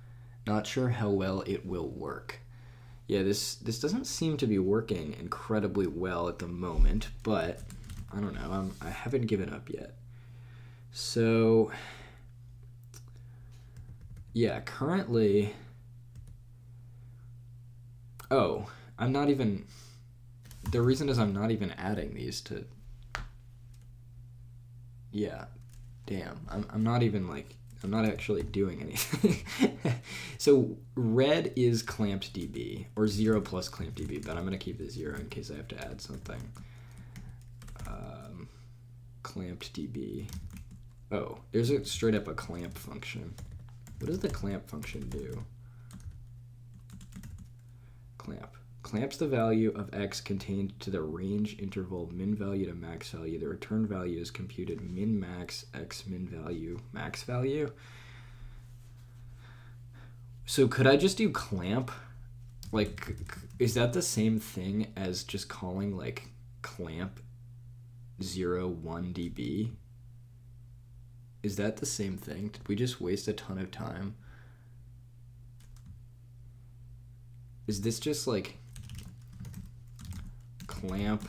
Not sure how well it will work. Yeah, this doesn't seem to be working incredibly well at the moment, but I don't know. I haven't given up yet. So, yeah, currently... Oh, I'm not even... The reason is I'm not even adding these to... Yeah, damn. I'm not even, like... I'm not actually doing anything. So red is clamped dB, or 0 plus clamped dB, but I'm going to keep the 0 in case I have to add something. Clamped dB. Oh, there's straight up a clamp function. What does the clamp function do? Clamp. Clamps the value of x contained to the range interval min value to max value. The return value is computed min max x min value max value. So could I just do clamp? Like, is that the same thing as just calling like clamp 0, 1 dB? Is that the same thing? Did we just waste a ton of time? Is this just like clamp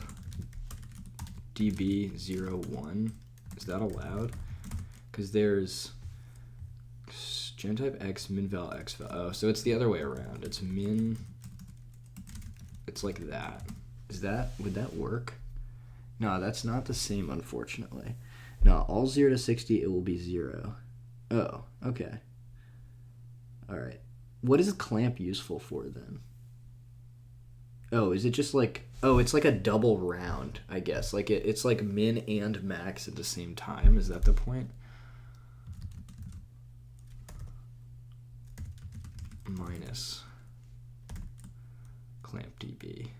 dB 0, 1? Is that allowed? Because there's gen type x min val x val. Oh, so it's the other way around. It's min. It's like that. Would that work? No, that's not the same, unfortunately. No, all 0 to 60, it will be 0. Oh, okay. All right. What is clamp useful for then? Oh, is it just like... Oh, it's like a double round, I guess. Like it's like min and max at the same time. Is that the point? Minus clamp dB.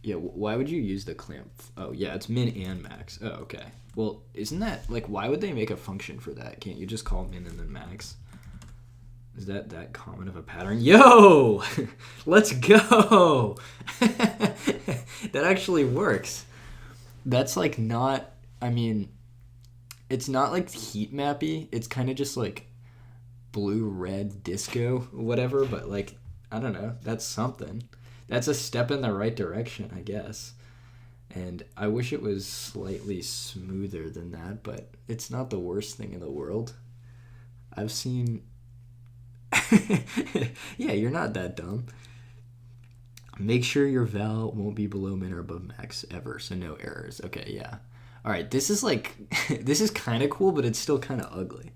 Yeah, why would you use the clamp? Oh, yeah, it's min and max. Oh, okay. Well, isn't that... Like, why would they make a function for that? Can't you just call min and then max? Is that common of a pattern? Yo! Let's go! That actually works. That's like not... I mean, it's not like heat mappy. It's kind of just like blue, red, disco, whatever. But like, I don't know. That's something. That's a step in the right direction, I guess. And I wish it was slightly smoother than that, but it's not the worst thing in the world. I've seen... Yeah, you're not that dumb. Make sure your val won't be below min or above max ever, so no errors. Okay, yeah. All right, this is like... This is kind of cool, but it's still kind of ugly.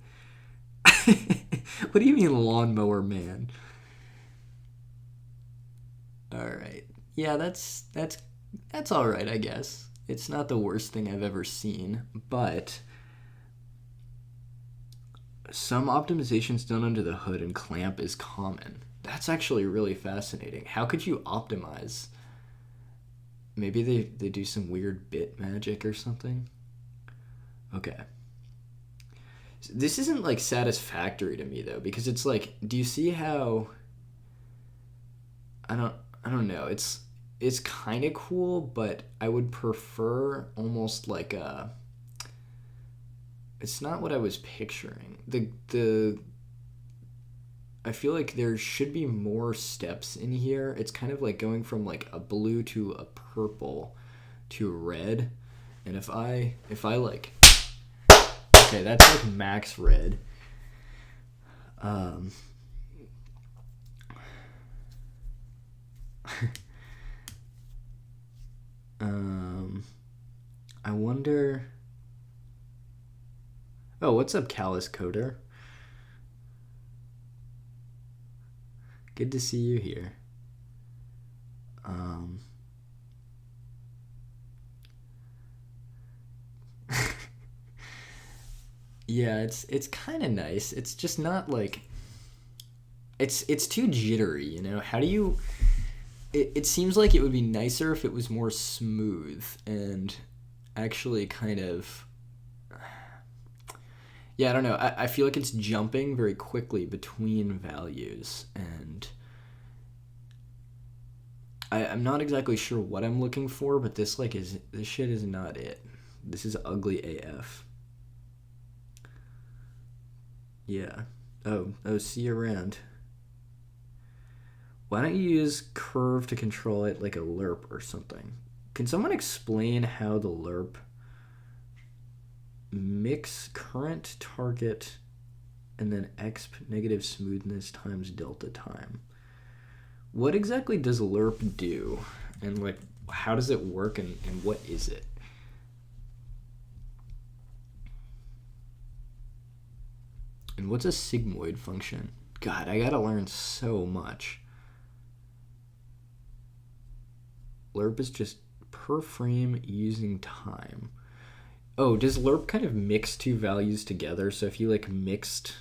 What do you mean lawnmower man? All right. Yeah, that's all right, I guess. It's not the worst thing I've ever seen, but some optimizations done under the hood and clamp is common. That's actually really fascinating. How could you optimize? Maybe they do some weird bit magic or something. Okay. This isn't like satisfactory to me though, because it's like, do you see how... I don't know. It's kind of cool, but I would prefer almost like a... It's not what I was picturing. I feel like there should be more steps in here. It's kind of like going from like a blue to a purple to a red. And if I like... Okay, that's like max red. I wonder... Oh, what's up, Callus Coder? Good to see you here. Yeah, it's kind of nice. It's just not like it's too jittery, you know? How do you it seems like it would be nicer if it was more smooth and actually kind of yeah, I don't know. I feel like it's jumping very quickly between values and I'm not exactly sure what I'm looking for, but this shit is not it. This is ugly AF. Yeah. Oh, see you around. Why don't you use curve to control it like a lerp or something? Can someone explain how the lerp mix current target and then exp negative smoothness times delta time? What exactly does lerp do? And like how does it work and what is it? And what's a sigmoid function? God, I gotta learn so much. Lerp is just per frame using time. Oh, does lerp kind of mix two values together? So if you like mixed,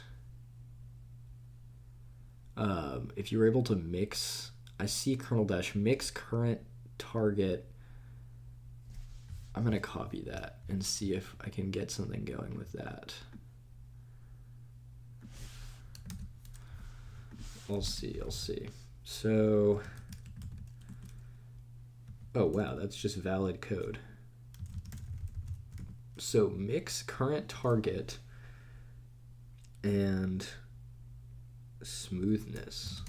if you were able to mix, I see kernel dash mix current target. I'm gonna copy that and see if I can get something going with that. I'll see. So, oh wow, that's just valid code. So mix current target and smoothness.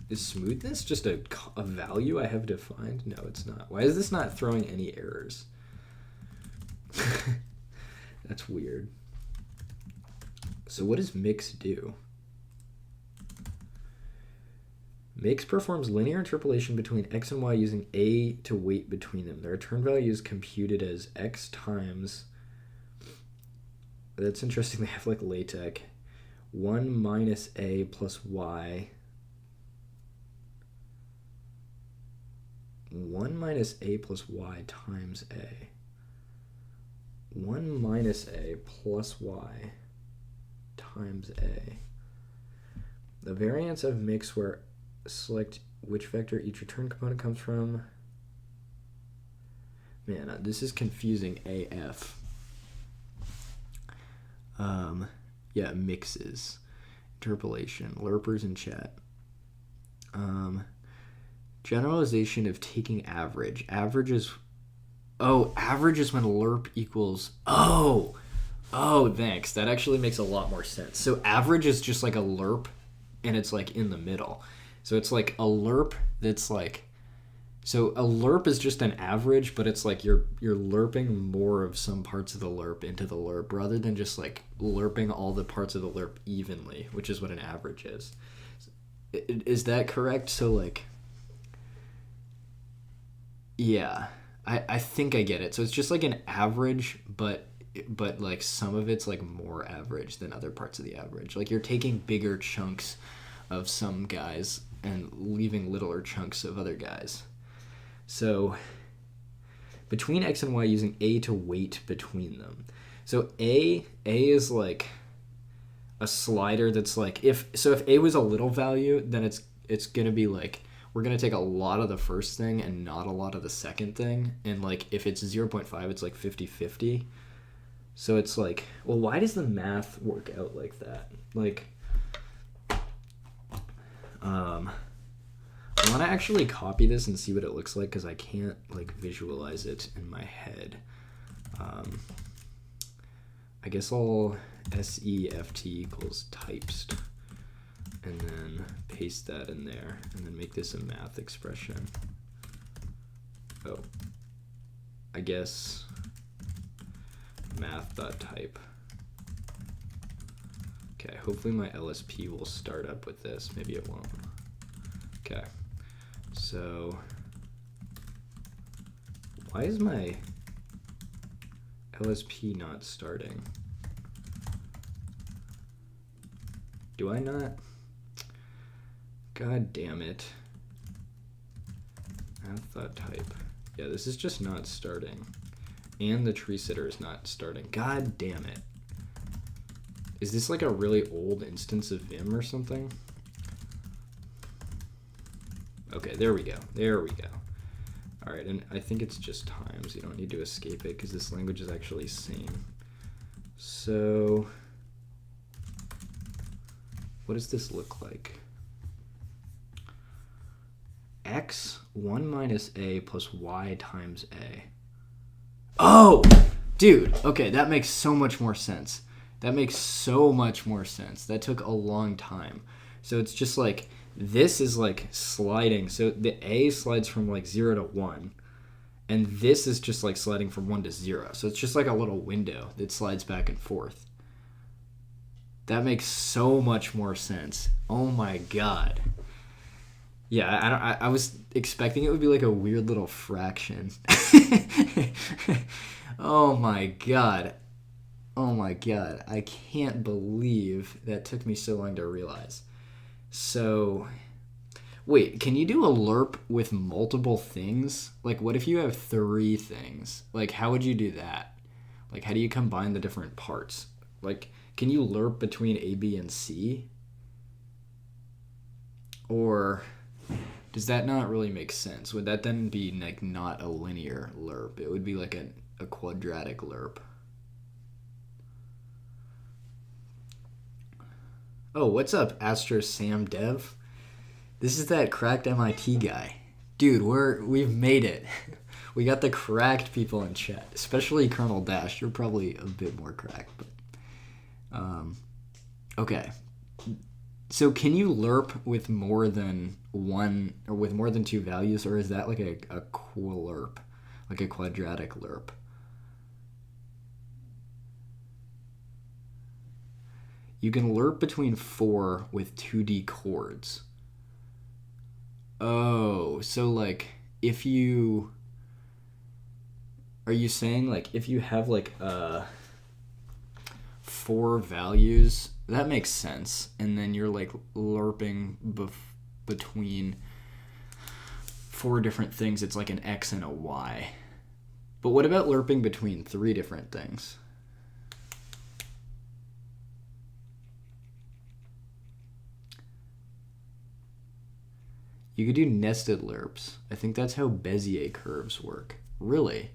Is smoothness just a value I have defined? No, it's not. Why is this not throwing any errors? That's weird. So what does mix do? Mix performs linear interpolation between x and y using a to weight between them. The return value is computed as x times. That's interesting. They have like LaTeX. 1 minus a plus y. 1 minus a plus y times a. 1 minus a plus y times a. The variance of mix where select which vector each return component comes from. Man, this is confusing AF. Yeah, mixes. Interpolation. Lerpers in chat. Generalization of taking average. Average is when lerp equals... Oh, thanks. That actually makes a lot more sense. So average is just like a lerp, and it's like in the middle. So it's like a lerp that's like... So a lerp is just an average, but it's like you're lerping more of some parts of the lerp into the lerp rather than just like lerping all the parts of the lerp evenly, which is what an average is. Is that correct? So like... Yeah, I think I get it. So it's just like an average, but like some of it's like more average than other parts of the average. Like you're taking bigger chunks of some guys and leaving littler chunks of other guys. So between x and y using a to weight between them. So a is like a slider that's like if a was a little value, then it's gonna be like we're going to take a lot of the first thing and not a lot of the second thing. And like if it's 0.5, it's like 50-50. So it's like, well, why does the math work out like that? Like, I want to actually copy this and see what it looks like because I can't like visualize it in my head. I guess I'll SEFT equals typest. And then paste that in there, and then make this a math expression. Oh, I guess math.type. Okay, hopefully my LSP will start up with this. Maybe it won't. Okay, so why is my LSP not starting? Do I not? God damn it. Math.type. Yeah, this is just not starting. And the tree sitter is not starting. God damn it. Is this like a really old instance of Vim or something? Okay, there we go. There we go. All right, and I think it's just times. You don't need to escape it because this language is actually same. So what does this look like? X 1 minus a plus y times a. Oh, dude. Okay, that makes so much more sense. That makes so much more sense. That took a long time. So it's just like, this is like sliding. So the a slides from like 0 to 1. And this is just like sliding from 1 to 0. So it's just like a little window that slides back and forth. That makes so much more sense. Oh my god. Yeah, I was expecting it would be like a weird little fraction. Oh my god. Oh my god. I can't believe that took me so long to realize. So, wait, can you do a lerp with multiple things? Like, what if you have 3 things? Like, how would you do that? Like, how do you combine the different parts? Like, can you lerp between A, B, and C? Or does that not really make sense? Would that then be like not a linear lerp? It would be like a quadratic lerp. Oh, what's up, Astro Sam Dev? This is that cracked MIT guy. Dude, we've made it. We got the cracked people in chat, especially Colonel Dash. You're probably a bit more cracked, but okay. So can you lerp with more than 1 or with more than 2 values, or is that like a cool lerp, like a quadratic lerp? You can lerp between 4 with 2D chords. Oh, so like if you... Are you saying like if you have like 4 values, that makes sense, and then you're like lerping between 4 different things, it's like an X and a Y. But what about lerping between 3 different things? You could do nested lerps. I think that's how Bezier curves work. Really?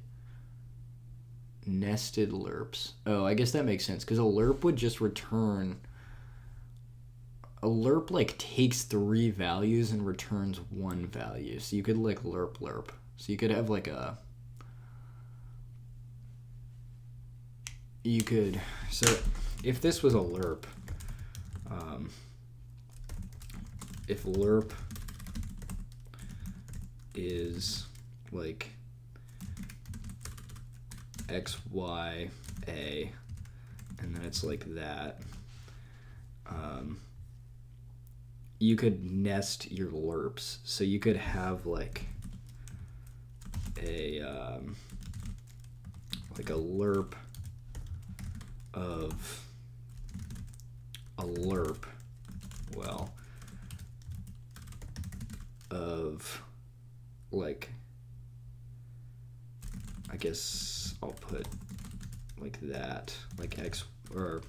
Nested lerps. Oh, I guess that makes sense, because a lerp would just return... A lerp, like, takes 3 values and returns 1 value. So you could, like, lerp. So you could have, like, a... You could... So, if this was a lerp... if lerp is, like... X, Y, A, and then it's like that. You could nest your lerps, so you could have like a lerp of a lerp, well, of like, I guess I'll put like that, like X, or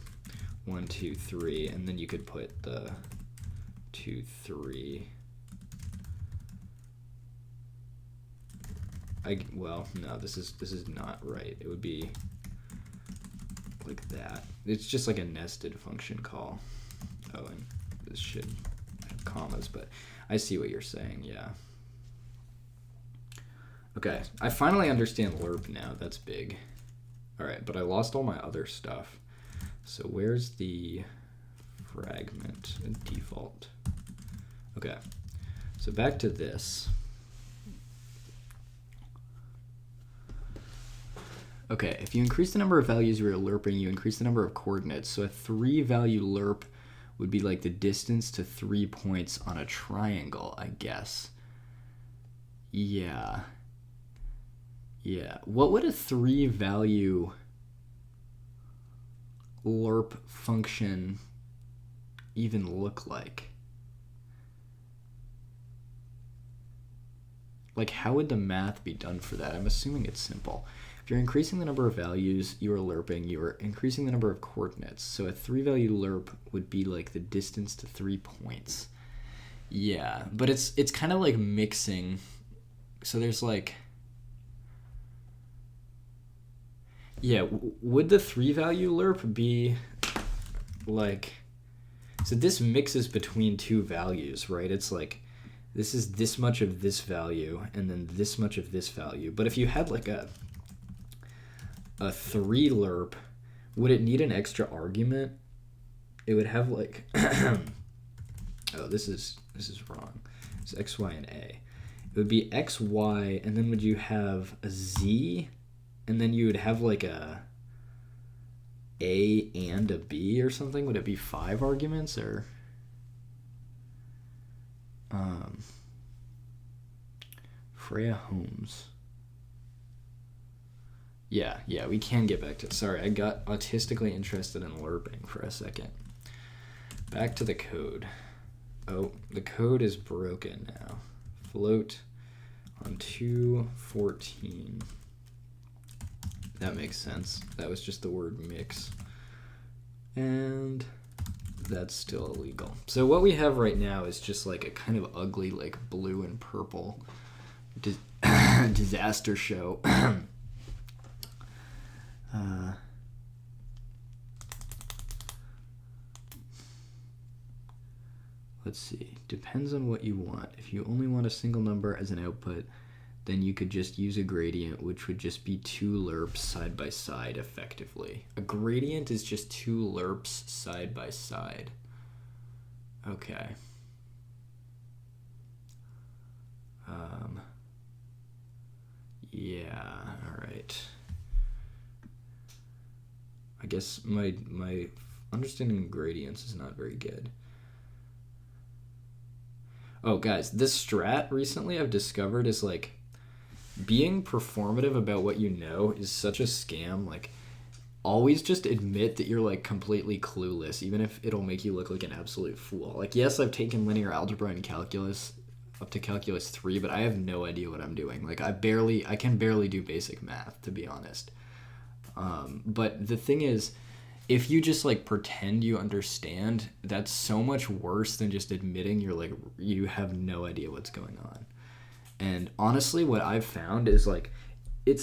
1, 2, 3, and then you could put the 2, 3. Well, no, this is not right. It would be like that. It's just like a nested function call. Oh, and this should have commas, but I see what you're saying, yeah. Okay, I finally understand lerp now. That's big. All right, but I lost all my other stuff. So where's the fragment default? Okay, so back to this. Okay, if you increase the number of values you're lerping, you increase the number of coordinates. So a 3-value lerp would be like the distance to 3 points on a triangle, I guess. Yeah. Yeah. What would a 3-value lerp function even look like? Like, how would the math be done for that? I'm assuming it's simple. If you're increasing the number of values you are lerping, you are increasing the number of coordinates. So a 3-value lerp would be like the distance to 3 points. Yeah, but it's kind of like mixing. So there's like, yeah, would the 3-value lerp be like, so this mixes between 2 values, right? It's like, this is this much of this value and then this much of this value. But if you had like a 3 lerp, would it need an extra argument? It would have like, oh, this is wrong. It's x, y, and a. It would be x, y, and then would you have a z, and then you would have like a and a b or something? Would it be 5 arguments or? Freya Holmes. Yeah, we can get back to it. Sorry, I got autistically interested in lerping for a second. Back to the code. Oh, the code is broken now. Float on 214. That makes sense. That was just the word mix. And that's still illegal. So what we have right now is just like a kind of ugly like blue and purple disaster show. Let's see. Depends on what you want. If you only want a single number as an output, then you could just use a gradient, which would just be 2 lerps side by side effectively. A gradient is just 2 lerps side by side. Okay. Yeah, all right. I guess my understanding of gradients is not very good. Oh, guys, this strat recently I've discovered is like being performative about what you know is such a scam. Like, always just admit that you're like completely clueless, even if it'll make you look like an absolute fool. Like, yes, I've taken linear algebra and calculus up to calculus 3, but I have no idea what I'm doing. Like, I can barely do basic math, to be honest. But the thing is, if you just like pretend you understand, that's so much worse than just admitting you have no idea what's going on. And honestly, what I've found is like, it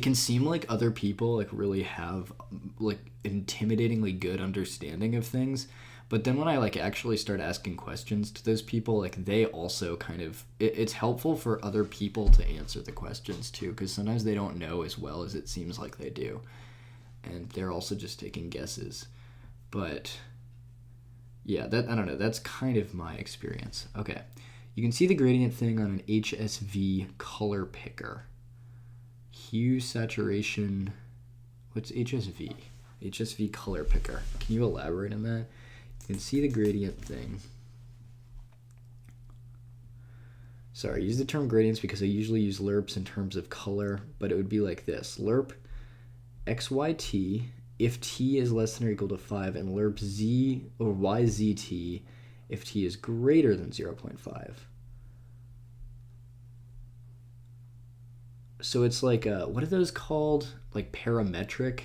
can seem like other people like really have like intimidatingly good understanding of things. But then when I like actually start asking questions to those people, like they also kind of, it's helpful for other people to answer the questions too, because sometimes they don't know as well as it seems like they do. And they're also just taking guesses. But yeah, I don't know, that's kind of my experience. Okay, you can see the gradient thing on an HSV color picker. Hue, saturation, what's HSV? HSV color picker. Can you elaborate on that? You can see the gradient thing. Sorry, I use the term gradients because I usually use lerps in terms of color, but it would be like this. Lerp xyt if t is less than or equal to 5, and lerp z or yzt if t is greater than 0.5. So it's like, what are those called? Like parametric,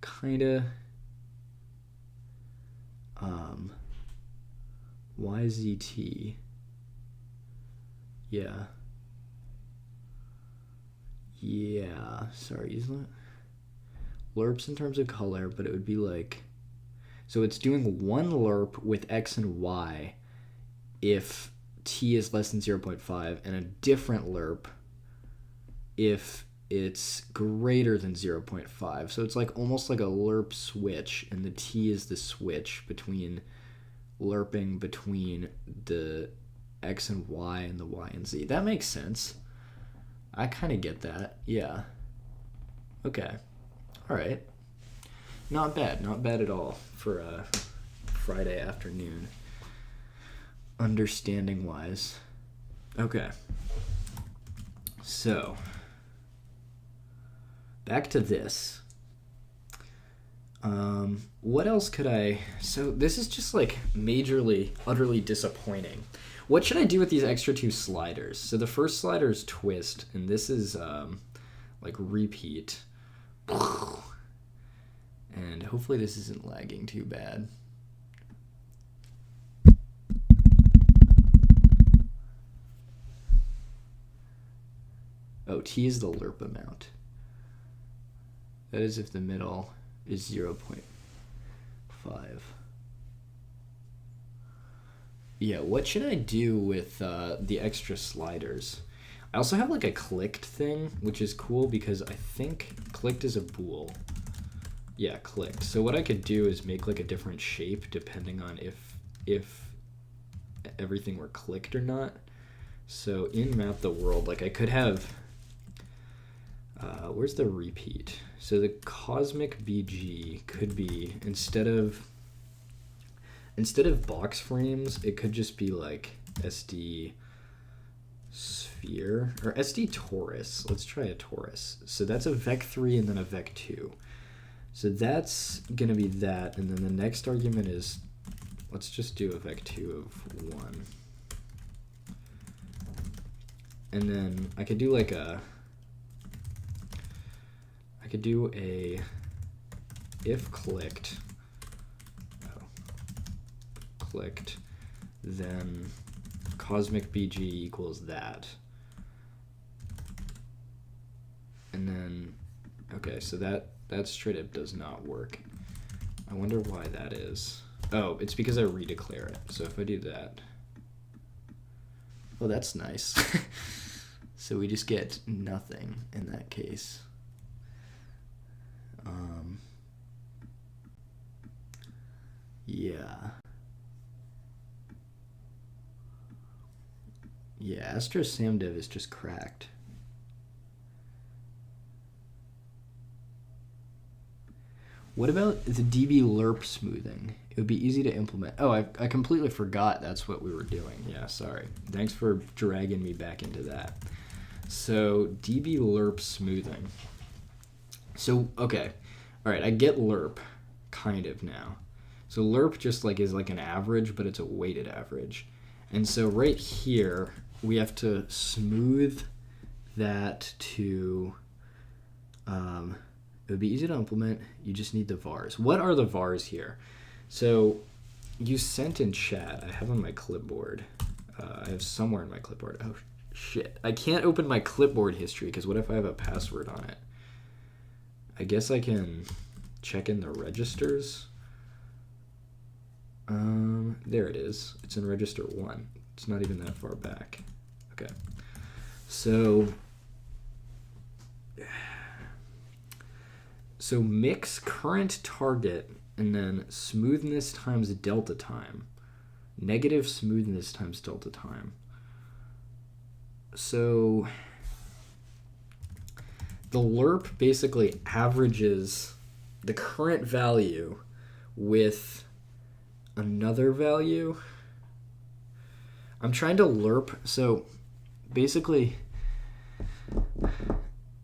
kinda. YZT. Yeah. Sorry, isn't it? Lerps in terms of color, but it would be like, so it's doing one lerp with x and y if t is less than 0.5, and a different lerp if it's greater than 0.5. So it's like almost like a lerp switch, and the t is the switch between lerping between the x and y and the y and z. That makes sense. I kind of get that. Yeah. Okay. All right. Not bad. Not bad at all for a Friday afternoon, understanding wise. Okay. So, back to this. What else could I... So this is just like majorly, utterly disappointing. What should I do with these extra 2 sliders? So the first slider is twist, and this is like repeat. And hopefully this isn't lagging too bad. Oh, T is the lerp amount. That is if the middle is 0.5. Yeah, what should I do with the extra sliders? I also have like a clicked thing, which is cool because I think clicked is a bool. Yeah, clicked. So what I could do is make like a different shape depending on if everything were clicked or not. So in map the world, like I could have, where's the repeat? So the cosmic BG could be, instead of box frames, it could just be like SD sphere or SD torus. Let's try a torus. So that's a vec3 and then a vec2. So that's gonna be that, and then the next argument is, let's just do a vec2 of 1. And then I could do like if clicked, then cosmic BG equals that. And then, okay, so that straight up does not work. I wonder why that is. Oh, it's because I redeclare it. So if I do that, oh, that's nice. So we just get nothing in that case. Yeah, Astro Samdev is just cracked. What about the DB lerp smoothing? It would be easy to implement. Oh, I completely forgot that's what we were doing. Yeah, sorry. Thanks for dragging me back into that. So DB lerp smoothing. So, okay. All right, I get lerp kind of now. So lerp just like is like an average, but it's a weighted average. And so right here, we have to smooth that to, it would be easy to implement. You just need the vars. What are the vars here? So you sent in chat. I have on my clipboard. I have somewhere in my clipboard. Oh, shit. I can't open my clipboard history because what if I have a password on it? I guess I can check in the registers. There it is. It's in register 1. It's not even that far back. Okay. So mix current target and then smoothness times delta time. Negative smoothness times delta time. So the lerp basically averages the current value with another value. I'm trying to lerp, so basically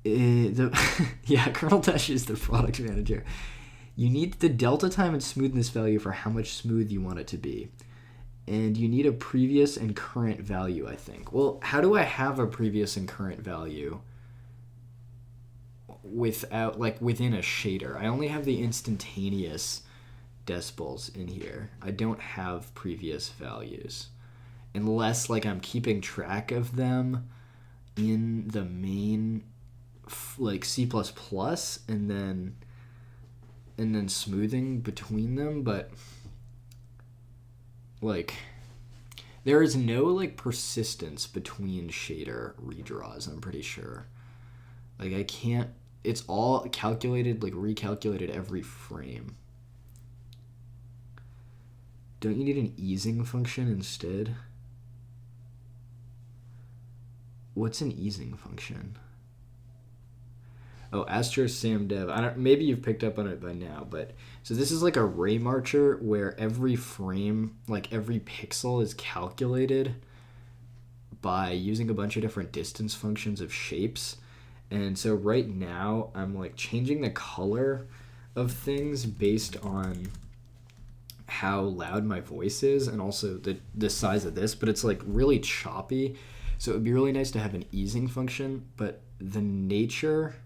yeah, Colonel Dash is the product manager. You need the delta time and smoothness value for how much smooth you want it to be. And you need a previous and current value, I think. Well, how do I have a previous and current value without, like, within a shader? I only have the instantaneous decibels in here. I don't have previous values. Unless, like, I'm keeping track of them in the main, like, C++ and then smoothing between them, but like there is no like persistence between shader redraws, I'm pretty sure. Like I can't, it's all calculated, like recalculated every frame. Don't you need an easing function instead? What's an easing function? Oh, Astro Samdev. Maybe you've picked up on it by now, but so this is like a Raymarcher where every frame, like every pixel is calculated by using a bunch of different distance functions of shapes. And so right now I'm like changing the color of things based on how loud my voice is and also the size of this, but it's like really choppy. So it would be really nice to have an easing function, but the nature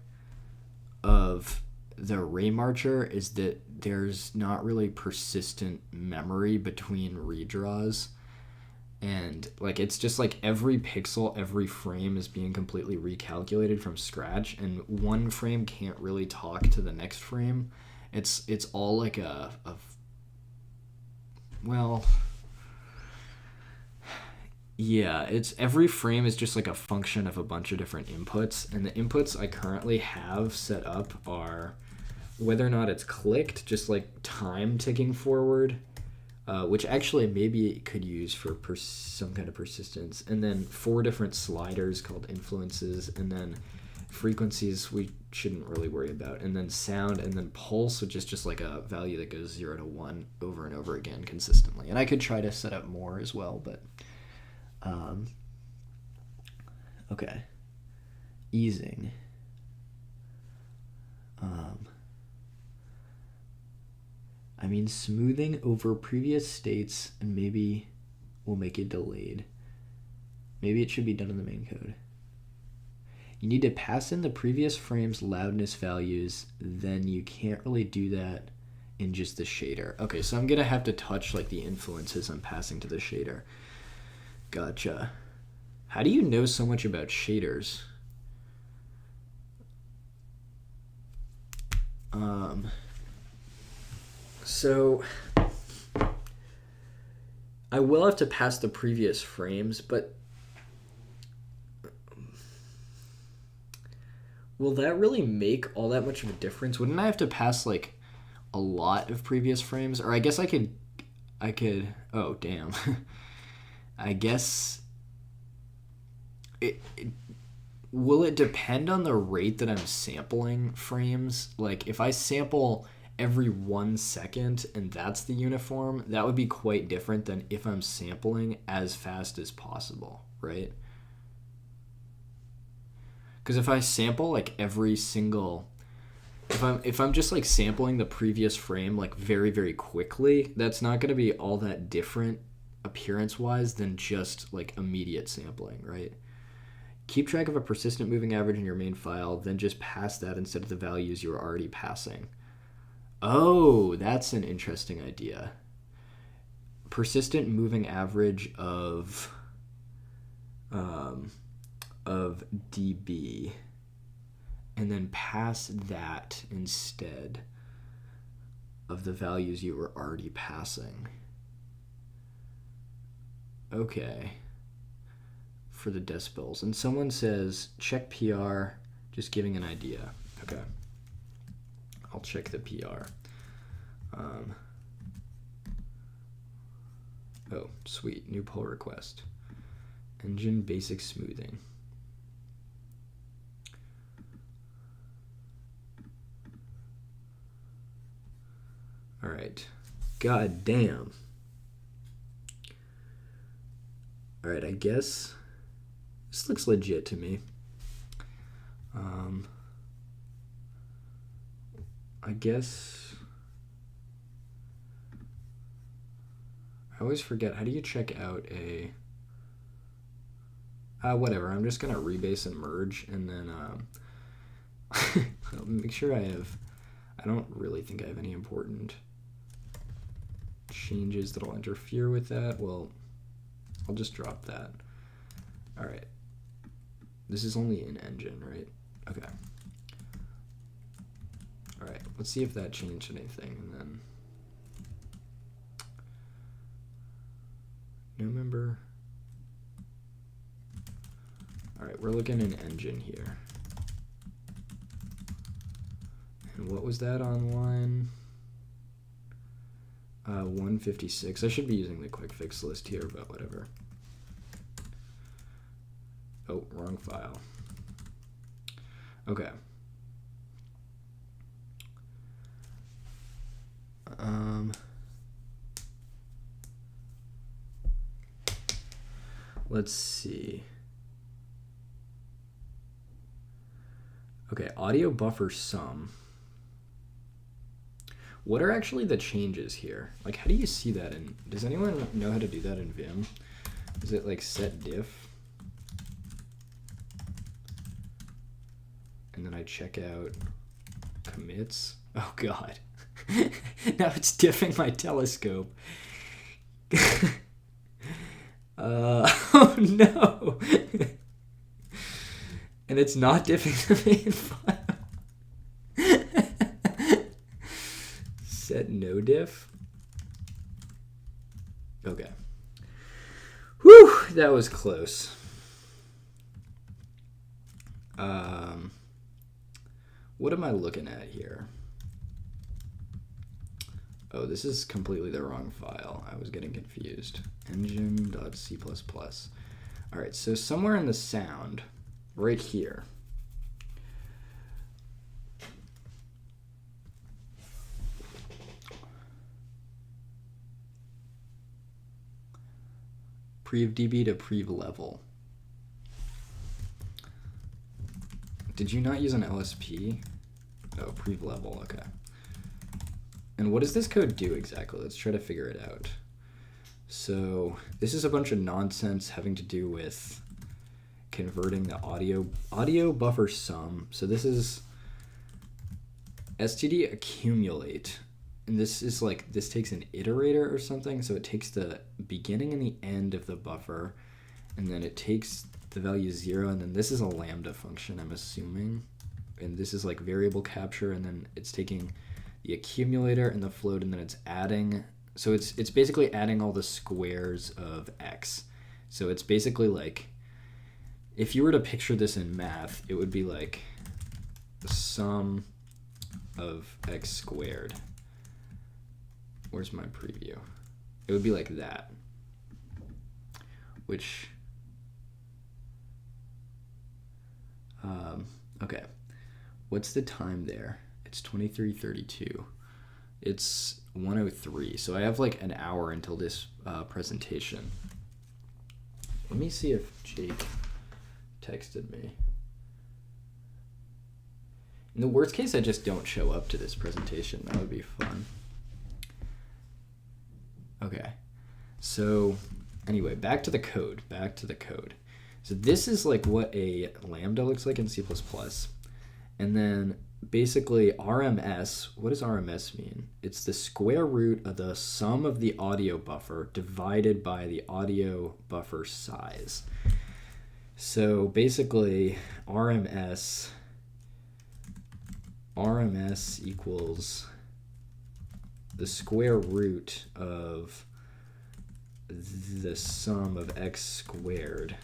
of the Raymarcher is that there's not really persistent memory between redraws. And like it's just like every pixel, every frame is being completely recalculated from scratch, and one frame can't really talk to the next frame. It's all like well, yeah, it's every frame is just like a function of a bunch of different inputs, and the inputs I currently have set up are whether or not it's clicked, just like time ticking forward, which actually maybe it could use for some kind of persistence, and then 4 different sliders called influences, and then frequencies we shouldn't really worry about, and then sound, and then pulse, which is just like a value that goes 0 to 1 over and over again consistently. And I could try to set up more as well, but okay, easing. I mean, smoothing over previous states, and maybe we'll make it delayed. Maybe it should be done in the main code. You need to pass in the previous frame's loudness values, then you can't really do that in just the shader. Okay, so I'm gonna have to touch like the influences I'm passing to the shader. Gotcha. How do you know so much about shaders? So I will have to pass the previous frames, but will that really make all that much of a difference? Wouldn't I have to pass like a lot of previous frames? Or I guess I could, oh damn. I guess will it depend on the rate that I'm sampling frames? Like if I sample every 1 second and that's the uniform, that would be quite different than if I'm sampling as fast as possible, right? Because if I sample like every single, if I'm just like sampling the previous frame like very, very quickly, that's not going to be all that different appearance wise than just like immediate sampling, right? Keep track of a persistent moving average in your main file, then just pass that instead of the values you are already passing. Oh, that's an interesting idea. Persistent moving average of dB, and then pass that instead of the values you were already passing. Okay. For the decibels. And someone says, check PR, just giving an idea. Okay. I'll check the PR. Oh, sweet. New pull request. Engine basic smoothing. All right. God damn. All right, I guess this looks legit to me. I guess I always forget, how do you check out a whatever, I'm just gonna rebase and merge, and then I'll make sure I don't really think I have any important changes that'll interfere with that. Well, I'll just drop that. All right, this is only in engine, right? Okay. All right, let's see if that changed anything, and then no member. All right, we're looking in engine here. And what was that on line 156? I should be using the quick fix list here, but whatever. Oh, wrong file. Okay. Let's see. Okay, audio buffer sum. What are actually the changes here? Like, how do you see that in, does anyone know how to do that in Vim? Is it like set diff? And then I check out commits. Oh God. Now it's diffing my telescope. Oh no. And it's not diffing the main file. Set no diff. Okay. Whew, that was close. What am I looking at here? Oh, this is completely the wrong file. I was getting confused. Engine.c++. All right, so somewhere in the sound, right here, prev dB to prev level. Did you not use an LSP? Oh, prev level, okay. And what does this code do exactly? Let's try to figure it out. So this is a bunch of nonsense having to do with converting the audio buffer sum. So this is std accumulate. And this is like, this takes an iterator or something. So it takes the beginning and the end of the buffer, and then it takes the value 0, and then this is a lambda function, I'm assuming. And this is like variable capture, and then it's taking the accumulator and the float, and then it's adding. So it's basically adding all the squares of x. So it's basically like, if you were to picture this in math, it would be like the sum of x squared. Where's my preview? It would be like that, which, okay. What's the time there? It's 23:32. It's 1:03. So I have like an hour until this presentation. Let me see if Jake texted me. In the worst case, I just don't show up to this presentation. That would be fun. Okay. So anyway, back to the code. So this is like what a lambda looks like in C++. And then basically RMS, what does RMS mean? It's the square root of the sum of the audio buffer divided by the audio buffer size. So basically RMS equals the square root of the sum of x squared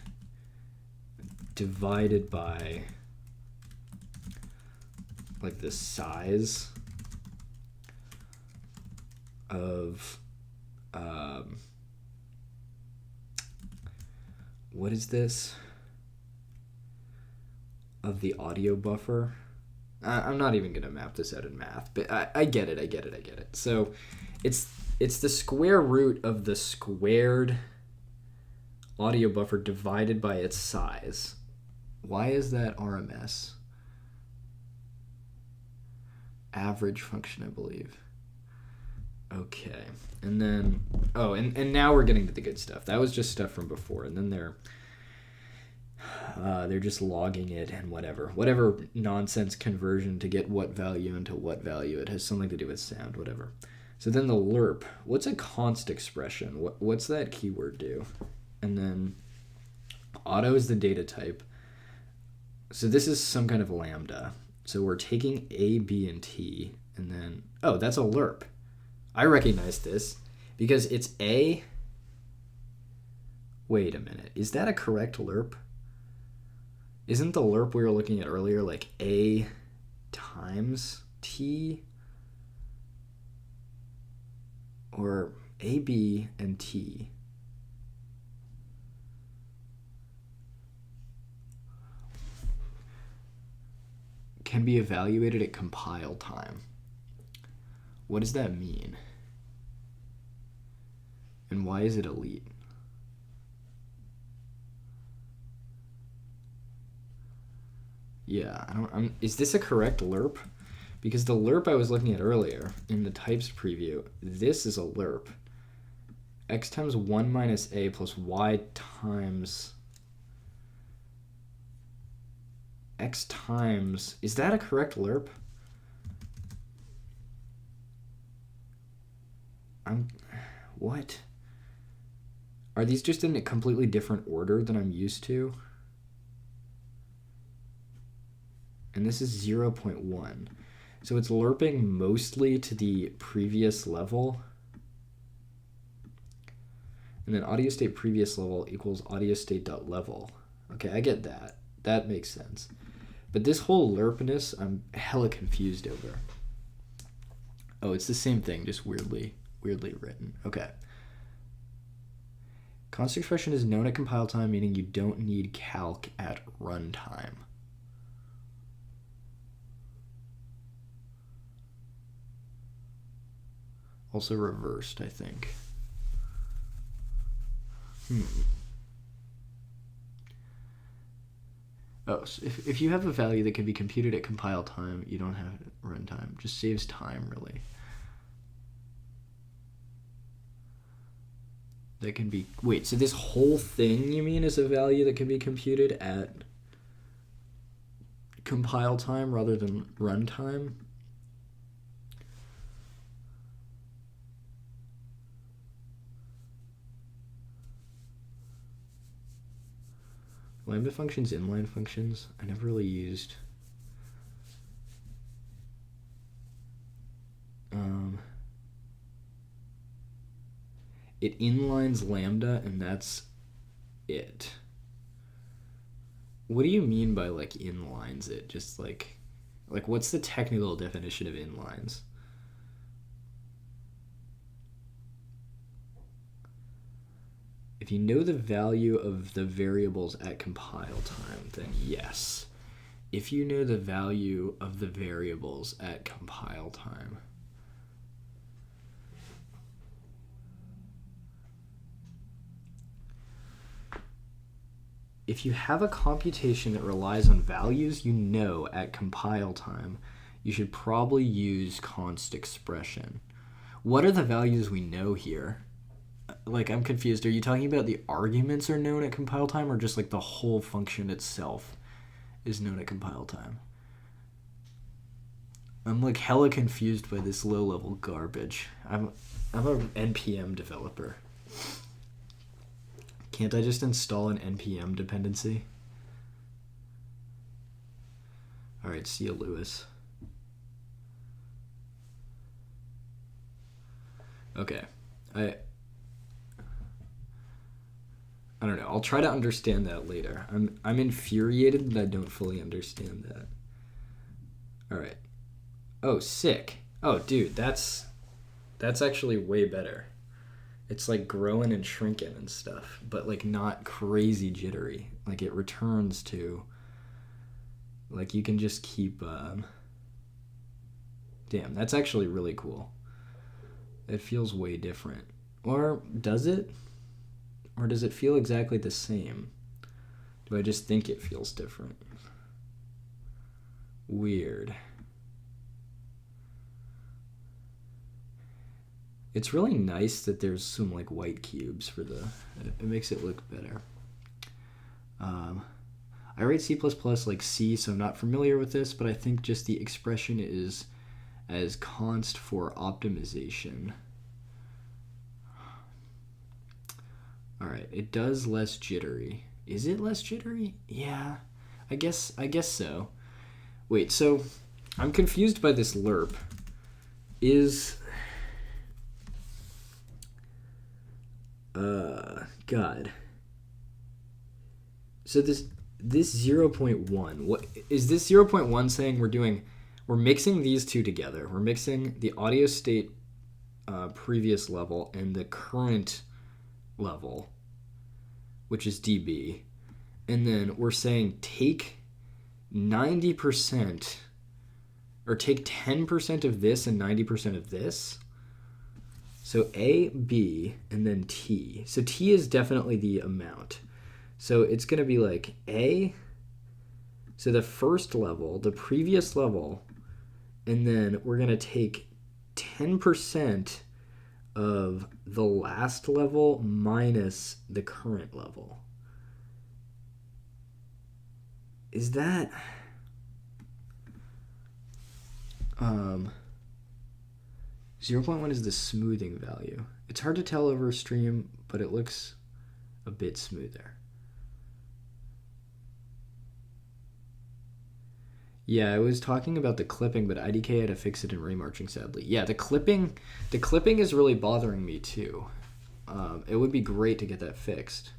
divided by like the size of what is this? Of the audio buffer. I'm not even gonna map this out in math, but I get it. So it's the square root of the squared audio buffer divided by its size. Why is that RMS? Average function, I believe. Okay, and then, oh, and now we're getting to the good stuff. That was just stuff from before, and then they're just logging it and whatever nonsense conversion to get what value into what value. It has something to do with sound, whatever. So then the lerp, what's a const expression? What's that keyword do? And then auto is the data type. So this is some kind of lambda. So we're taking A, B, and T, and then, oh, that's a lerp. I recognize this because it's A. Wait a minute, is that a correct lerp? Isn't the lerp we were looking at earlier like A times T? Or A, B, and T? Can be evaluated at compile time. What does that mean? And why is it elite? Yeah, is this a correct lerp? Because the lerp I was looking at earlier in the types preview, this is a lerp. X times 1 minus a plus y times x times... Is that a correct lerp? What? Are these just in a completely different order than I'm used to? And this is 0.1. So it's lerping mostly to the previous level. And then audio state previous level equals audio state dot level. Okay, I get that. That makes sense. But this whole lerpness, I'm hella confused over. Oh, it's the same thing, just weirdly written. Okay. Constant expression is known at compile time, meaning you don't need calc at runtime. Also reversed, I think. Oh, so if you have a value that can be computed at compile time, you don't have it at runtime. Just saves time, really. That can be... Wait, so this whole thing, you mean, is a value that can be computed at compile time rather than runtime? Lambda functions, inline functions. I never really used. It inlines lambda, and that's it. What do you mean by like inlines it? Just like what's the technical definition of inlines? If you know the value of the variables at compile time, then yes. If you know the value of the variables at compile time. If you have a computation that relies on values you know at compile time, you should probably use const expression. What are the values we know here? Like, I'm confused. Are you talking about the arguments are known at compile time, or just like the whole function itself is known at compile time? I'm like hella confused by this low-level garbage. I'm a NPM developer. Can't I just install an NPM dependency? All right, see you, Lewis. Okay, I don't know. I'll try to understand that later. I'm infuriated that I don't fully understand that. All right. Oh, sick. Oh, dude, that's actually way better. It's like growing and shrinking and stuff, but like not crazy jittery. Like it returns to, like you can just keep, damn, that's actually really cool. It feels way different. Or does it? Or does it feel exactly the same? Do I just think it feels different? Weird. It's really nice that there's some like white cubes for the... It makes it look better. I write C++ like C, so I'm not familiar with this, but I think just the expression is as const for optimization. Alright, it does less jittery. Is it less jittery? Yeah, I guess so. Wait, so I'm confused by this lerp. God. So this 0.1, what is this 0.1 saying? We're mixing these two together. We're mixing the audio state previous level and the current level, which is dB, and then we're saying take 90% or take 10% of this and 90% of this. So A, B, and then T. So T is definitely the amount. So it's going to be like A, so the first level, the previous level, and then we're going to take 10% of the last level minus the current level. Is that 0.1 is the smoothing value. It's hard to tell over a stream, but it looks a bit smoother. Yeah, I was talking about the clipping, but IDK had to fix it in Raymarching, sadly. Yeah, the clipping is really bothering me too. It would be great to get that fixed.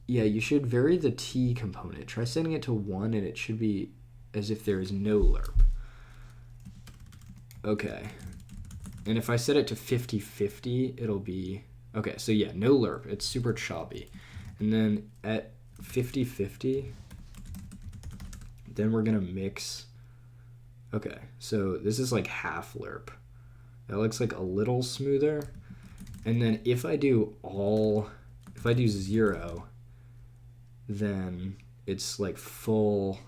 Yeah, you should vary the T component. Try setting it to 1 and it should be as if there is no lerp. Okay. And if I set it to 50-50, it'll be... Okay, so yeah, no lerp. It's super choppy. And then at 50-50... Then we're going to mix. Okay, so this is like half lerp. That looks like a little smoother. And then if I do 0, then it's like full.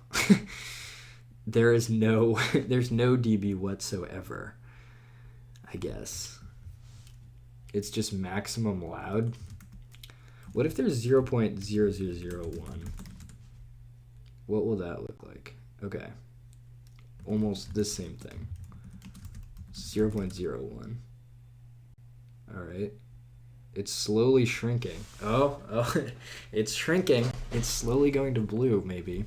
There's no dB whatsoever, I guess. It's just maximum loud. What if there's 0.0001? What will that look like? Okay. Almost the same thing. 0.01. All right. It's slowly shrinking. Oh, it's shrinking. It's slowly going to blue, maybe.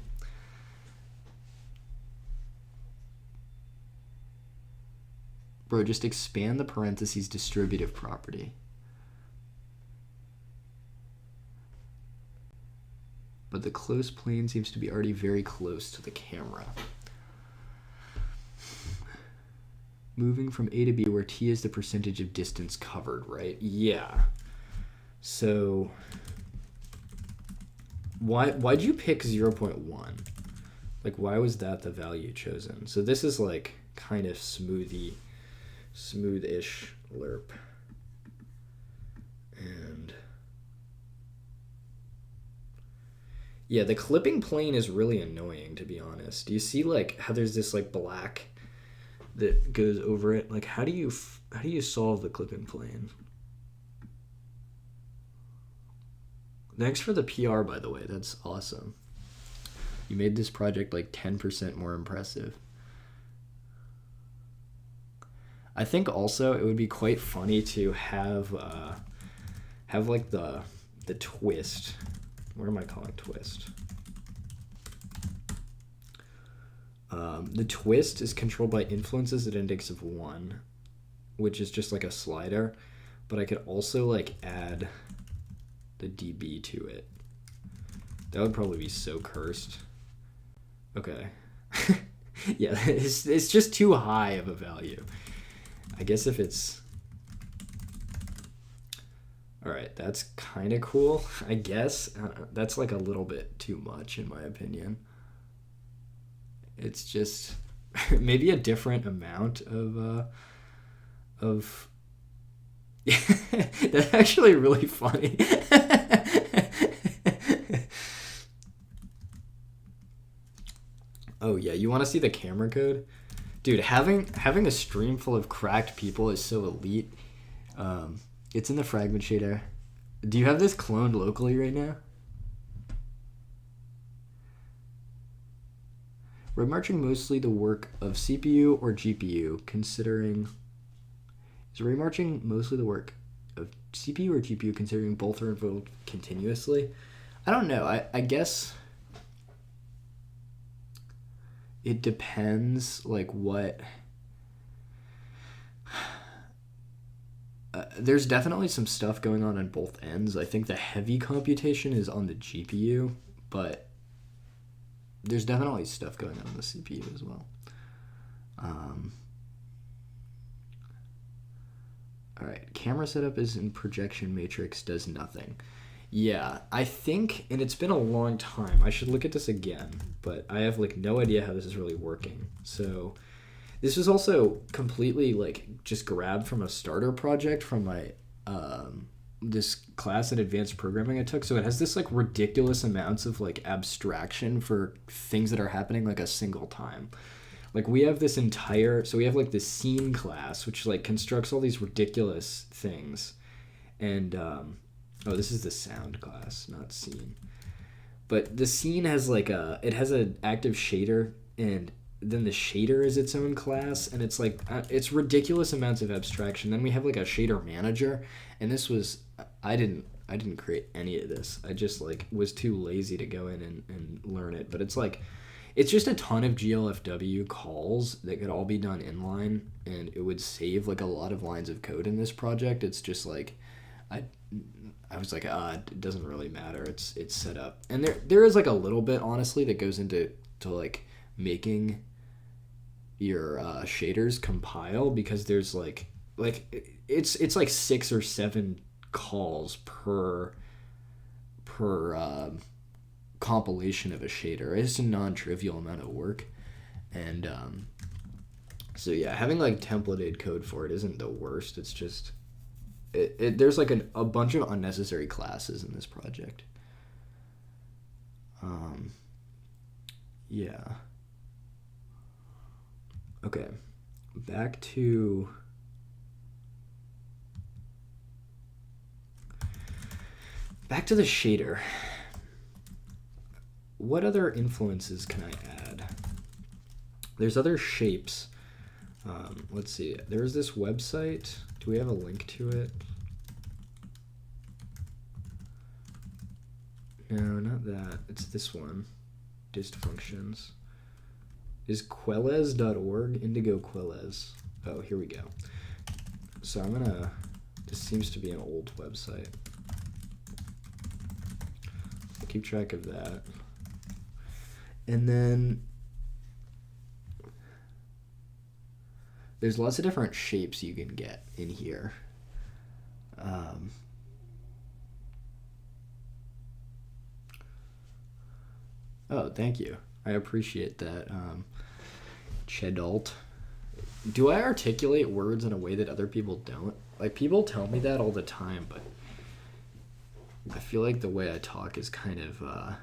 Bro, just expand the parentheses distributive property. But the close plane seems to be already very close to the camera. Moving from A to B where T is the percentage of distance covered, right? Yeah. So why'd you pick 0.1? Like, why was that the value chosen? So this is like kind of smoothish lerp. And yeah, the clipping plane is really annoying, to be honest. Do you see like how there's this like black that goes over it? Like, how do you solve the clipping plane? Thanks for the PR, by the way. That's awesome. You made this project like 10% more impressive. I think also it would be quite funny to have like the twist. What am I calling twist? The twist is controlled by influences at index of 1, which is just like a slider, but I could also like add the dB to it. That would probably be so cursed. Okay. Yeah, it's just too high of a value. I guess if it's... Alright, that's kind of cool, I guess. That's like a little bit too much, in my opinion. It's just maybe a different amount of that's actually really funny. Oh yeah, you want to see the camera code? Dude, having a stream full of cracked people is so elite. It's in the fragment shader. Do you have this cloned locally right now? Raymarching mostly the work of CPU or GPU, considering... Is Raymarching mostly the work of CPU or GPU, considering both are invoked continuously? I don't know. I guess it depends, like, what... there's definitely some stuff going on both ends. I think the heavy computation is on the GPU, but there's definitely stuff going on the CPU as well. All right, camera setup is in projection matrix, does nothing. Yeah, I think, and it's been a long time, I should look at this again, but I have like no idea how this is really working. So this was also completely like just grabbed from a starter project from my this class in advanced programming I took. So it has this like ridiculous amounts of like abstraction for things that are happening like a single time. Like we have this entire, so we have like the scene class, which like constructs all these ridiculous things. And, oh, this is the sound class, not scene. But the scene has like it has an active shader, and then the shader is its own class, and it's like, it's ridiculous amounts of abstraction. Then we have like a shader manager, and this was, I didn't create any of this. I just like was too lazy to go in and learn it. But it's like, it's just a ton of GLFW calls that could all be done inline, and it would save like a lot of lines of code in this project. It's just like, I was like, it doesn't really matter. It's set up, and there is like a little bit honestly that goes into like making your shaders compile, because there's like it's like 6 or 7 calls per compilation of a shader. It's a non-trivial amount of work, and so yeah, having like templated code for it isn't the worst. It's just there's like a bunch of unnecessary classes in this project. Yeah. Okay, back to the shader. What other influences can I add? There's other shapes. Let's see. There's this website. Do we have a link to it? No, not that. It's this one. Dist functions. Is Quelez.org? Indigo Quelez. Oh, here we go. So I'm gonna, this seems to be an old website. I'll keep track of that. And then there's lots of different shapes you can get in here. Oh, thank you. I appreciate that. Chedalt. Do I articulate words in a way that other people don't? Like, people tell me that all the time, but I feel like the way I talk is kind of,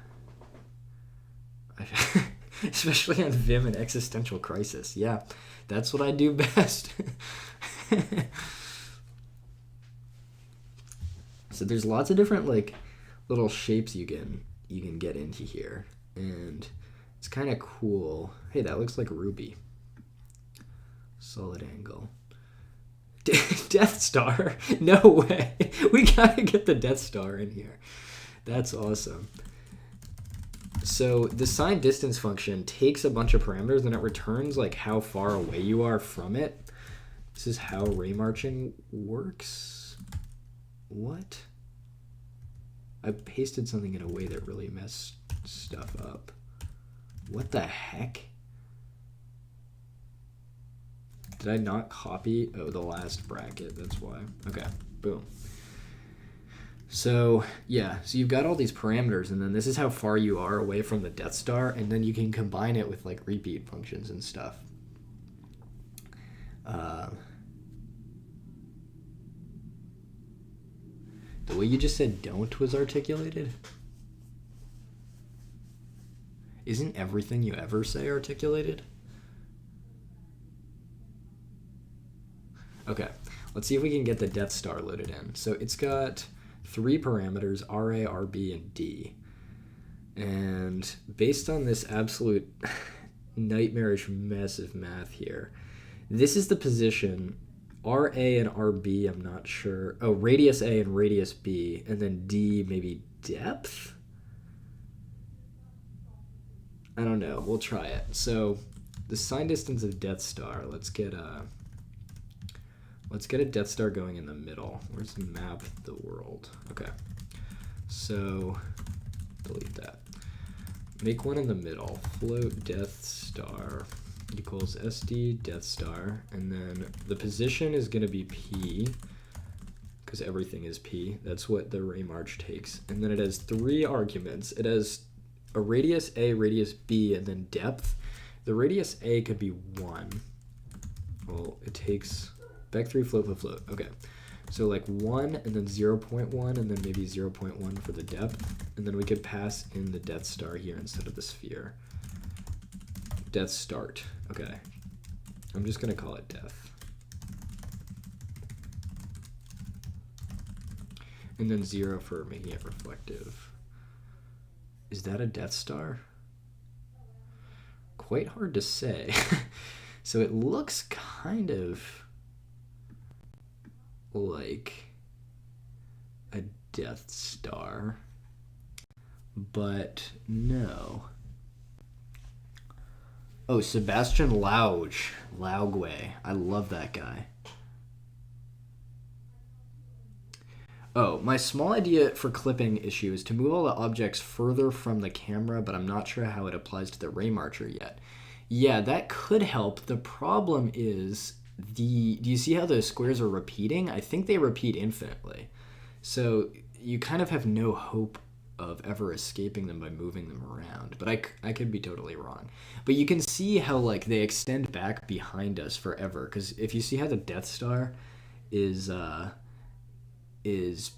especially on Vim and Existential Crisis. Yeah, that's what I do best. So there's lots of different, like, little shapes you can get into here, and it's kind of cool. Hey, that looks like Ruby. Solid angle. Death Star? No way. We gotta get the Death Star in here. That's awesome. So the signed distance function takes a bunch of parameters and it returns like how far away you are from it. This is how Raymarching works. What? I pasted something in a way that really messed stuff up. What the heck? Did I not copy? Oh, the last bracket, that's why. Okay, boom. So, yeah, so you've got all these parameters, and then this is how far you are away from the Death Star, and then you can combine it with, like, repeat functions and stuff. The way you just said don't was articulated? Isn't everything you ever say articulated? Okay, let's see if we can get the Death Star loaded in. So it's got 3 parameters, RA, RB, and D. And based on this absolute nightmarish mess of math here, this is the position. RA and RB, I'm not sure. Oh, radius A and radius B, and then D, maybe depth? I don't know, we'll try it. So the signed distance of Death Star, let's get a Death Star going in the middle. Where's the map of the world? Okay, so delete that. Make one in the middle. Float Death Star equals SD Death Star, and then the position is going to be P, because everything is P. That's what the Raymarch takes. And then it has 3 arguments. It has a radius A, radius B, and then depth. The radius A could be 1. Well, it takes back 3, float, float, float. Okay. So like 1 and then 0.1 and then maybe 0.1 for the depth. And then we could pass in the Death Star here instead of the sphere. Death Start. Okay. I'm just going to call it Death. And then 0 for making it reflective. Is that a Death Star? Quite hard to say. So it looks kind of like a Death Star, but no. Oh, Sebastian Laugwe. I love that guy. Oh, my small idea for clipping issue is to move all the objects further from the camera, but I'm not sure how it applies to the Raymarcher yet. Yeah, that could help. The problem is, do you see how the squares are repeating? I think they repeat infinitely. So you kind of have no hope of ever escaping them by moving them around. But I could be totally wrong. But you can see how like they extend back behind us forever. Because if you see how the Death Star is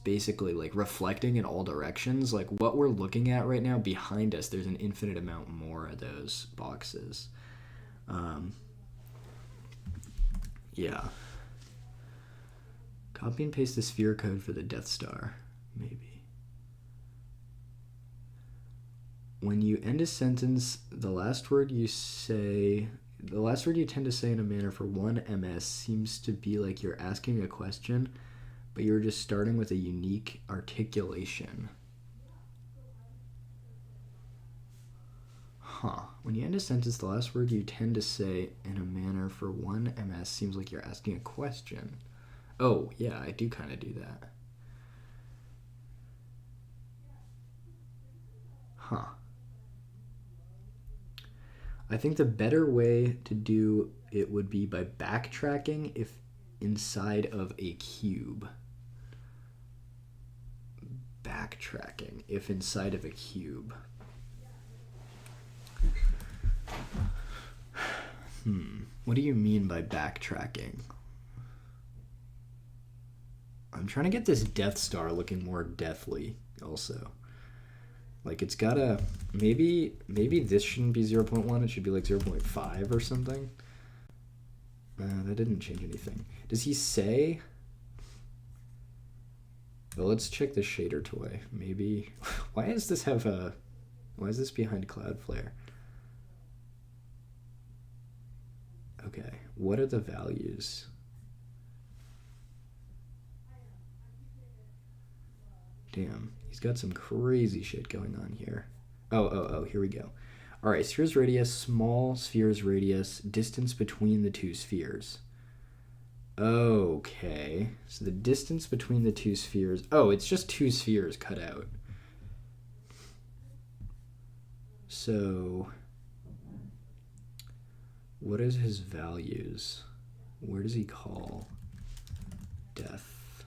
basically like reflecting in all directions, like what we're looking at right now behind us, there's an infinite amount more of those boxes. Yeah. Copy and paste the sphere code for the Death Star, maybe. When you end a sentence, the last word you tend to say in a manner for 1 ms seems to be like you're asking a question, but you're just starting with a unique articulation. Huh. When you end a sentence, the last word you tend to say in a manner for 1 ms seems like you're asking a question. Oh, yeah, I do kind of do that. Huh. I think the better way to do it would be by backtracking if inside of a cube. Backtracking if inside of a cube. What do you mean by backtracking? I'm trying to get this Death Star looking more deathly also. Like it's gotta, maybe this shouldn't be 0.1, it should be like 0.5 or something. That didn't change anything. Does he say? Well, let's check the shader toy. Maybe, why is this behind Cloudflare? Okay, what are the values? Damn, he's got some crazy shit going on here. Oh, here we go. All right, sphere's radius, small sphere's radius, distance between the two spheres. Okay, so the distance between the two spheres, oh, it's just two spheres cut out. So, what is his values? Where does he call death?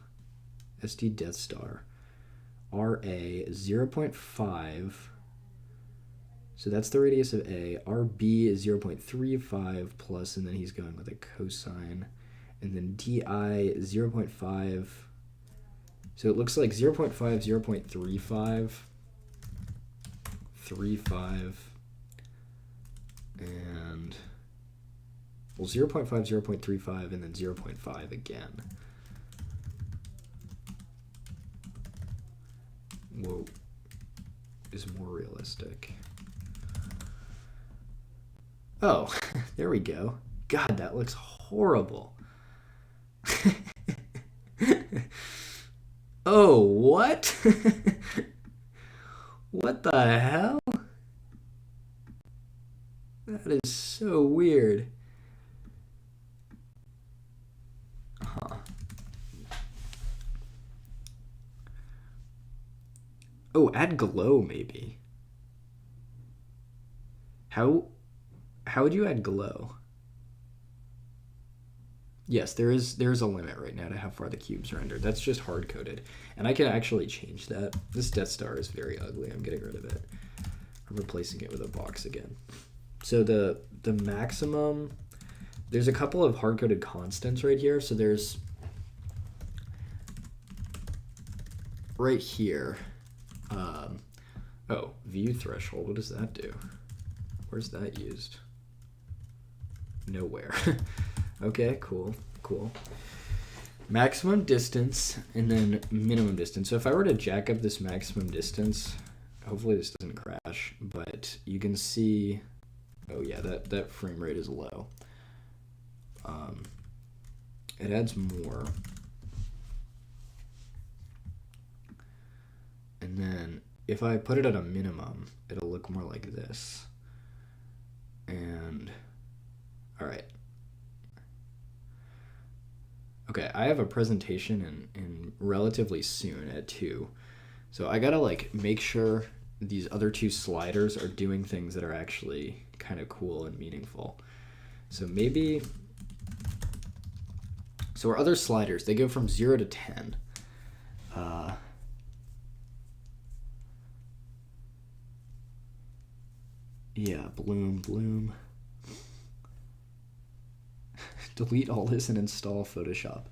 SD Death Star. RA 0.5. So that's the radius of A. RB is 0.35 plus, and then he's going with a cosine. And then DI 0.5. So it looks like 0.5, 0.35, 35, and well, 0.5, 0.35, and then 0.5 again. Whoa, is more realistic. Oh, there we go. God, that looks horrible. Oh, what? What the hell? That is so weird. Huh. Oh, add glow maybe. How would you add glow? Yes, there is a limit right now to how far the cube's rendered. That's just hard-coded. And I can actually change that. This Death Star is very ugly. I'm getting rid of it. I'm replacing it with a box again. So the maximum, there's a couple of hard-coded constants right here. So there's right here, oh, view threshold, what does that do? Where's that used? Nowhere. Okay, cool. Maximum distance and then minimum distance. So if I were to jack up this maximum distance, hopefully this doesn't crash, but you can see, oh yeah, that frame rate is low. It adds more. And then if I put it at a minimum, it'll look more like this. And, all right. Okay, I have a presentation in relatively soon at 2. So I gotta like make sure these other 2 sliders are doing things that are actually kind of cool and meaningful. So maybe, so our other sliders, they go from 0 to 10. Yeah, bloom. Delete all this and install Photoshop.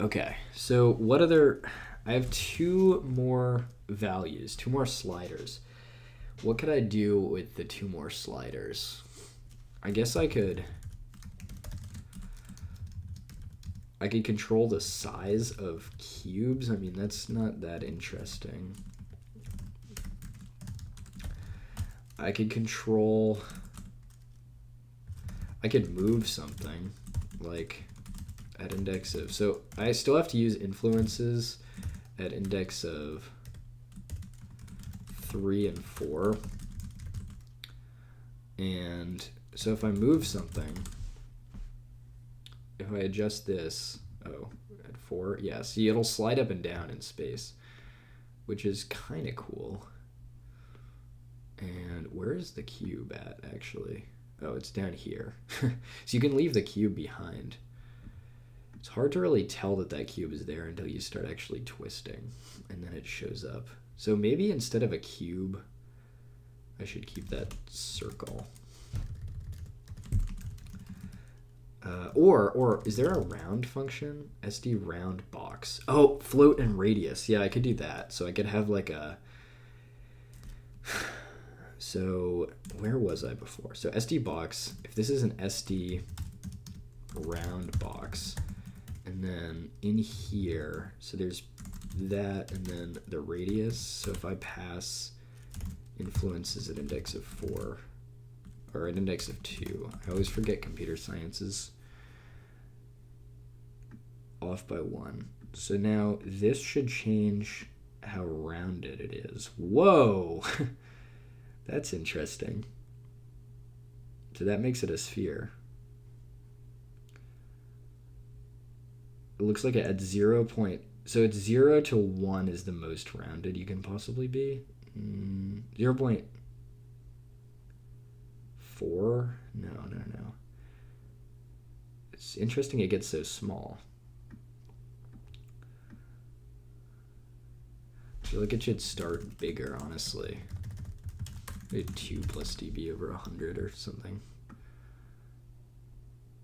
Okay, so what other, I have 2 more values, 2 more sliders. What could I do with the 2 more sliders? I guess I could control the size of cubes. I mean, that's not that interesting. I could move something like at index of, so I still have to use influences at index of 3 and 4. And so if I move something, if I adjust this, oh, at 4, yeah, see, it'll slide up and down in space, which is kind of cool. And where is the cube at, actually? Oh, it's down here. So you can leave the cube behind. It's hard to really tell that cube is there until you start actually twisting, and then it shows up. So maybe instead of a cube, I should keep that circle. Or is there a round function? SD round box. Oh, float and radius. Yeah, I could do that. So I could have like a... So where was I before? So SD box, if this is an SD round box, and then in here, so there's that, and then the radius. So if I pass influences at index of 4, or at index of 2, I always forget computer sciences, off by 1. So now this should change how rounded it is. Whoa! That's interesting. So that makes it a sphere. It looks like at 0 point, so it's 0 to 1 is the most rounded you can possibly be. 0.4? No. It's interesting it gets so small. I feel like it should start bigger, honestly. Maybe 2 plus dB over 100 or something.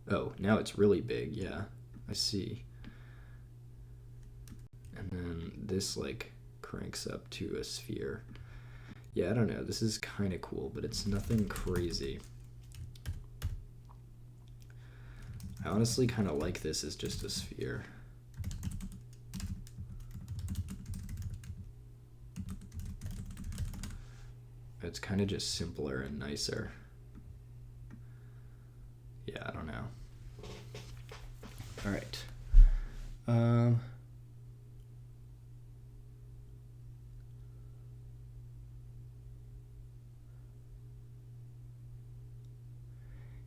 Oh, now it's really big, yeah. I see. And then this like cranks up to a sphere. Yeah, I don't know. This is kind of cool, but it's nothing crazy. I honestly kind of like this as just a sphere. It's kind of just simpler and nicer. Yeah, I don't know. All right.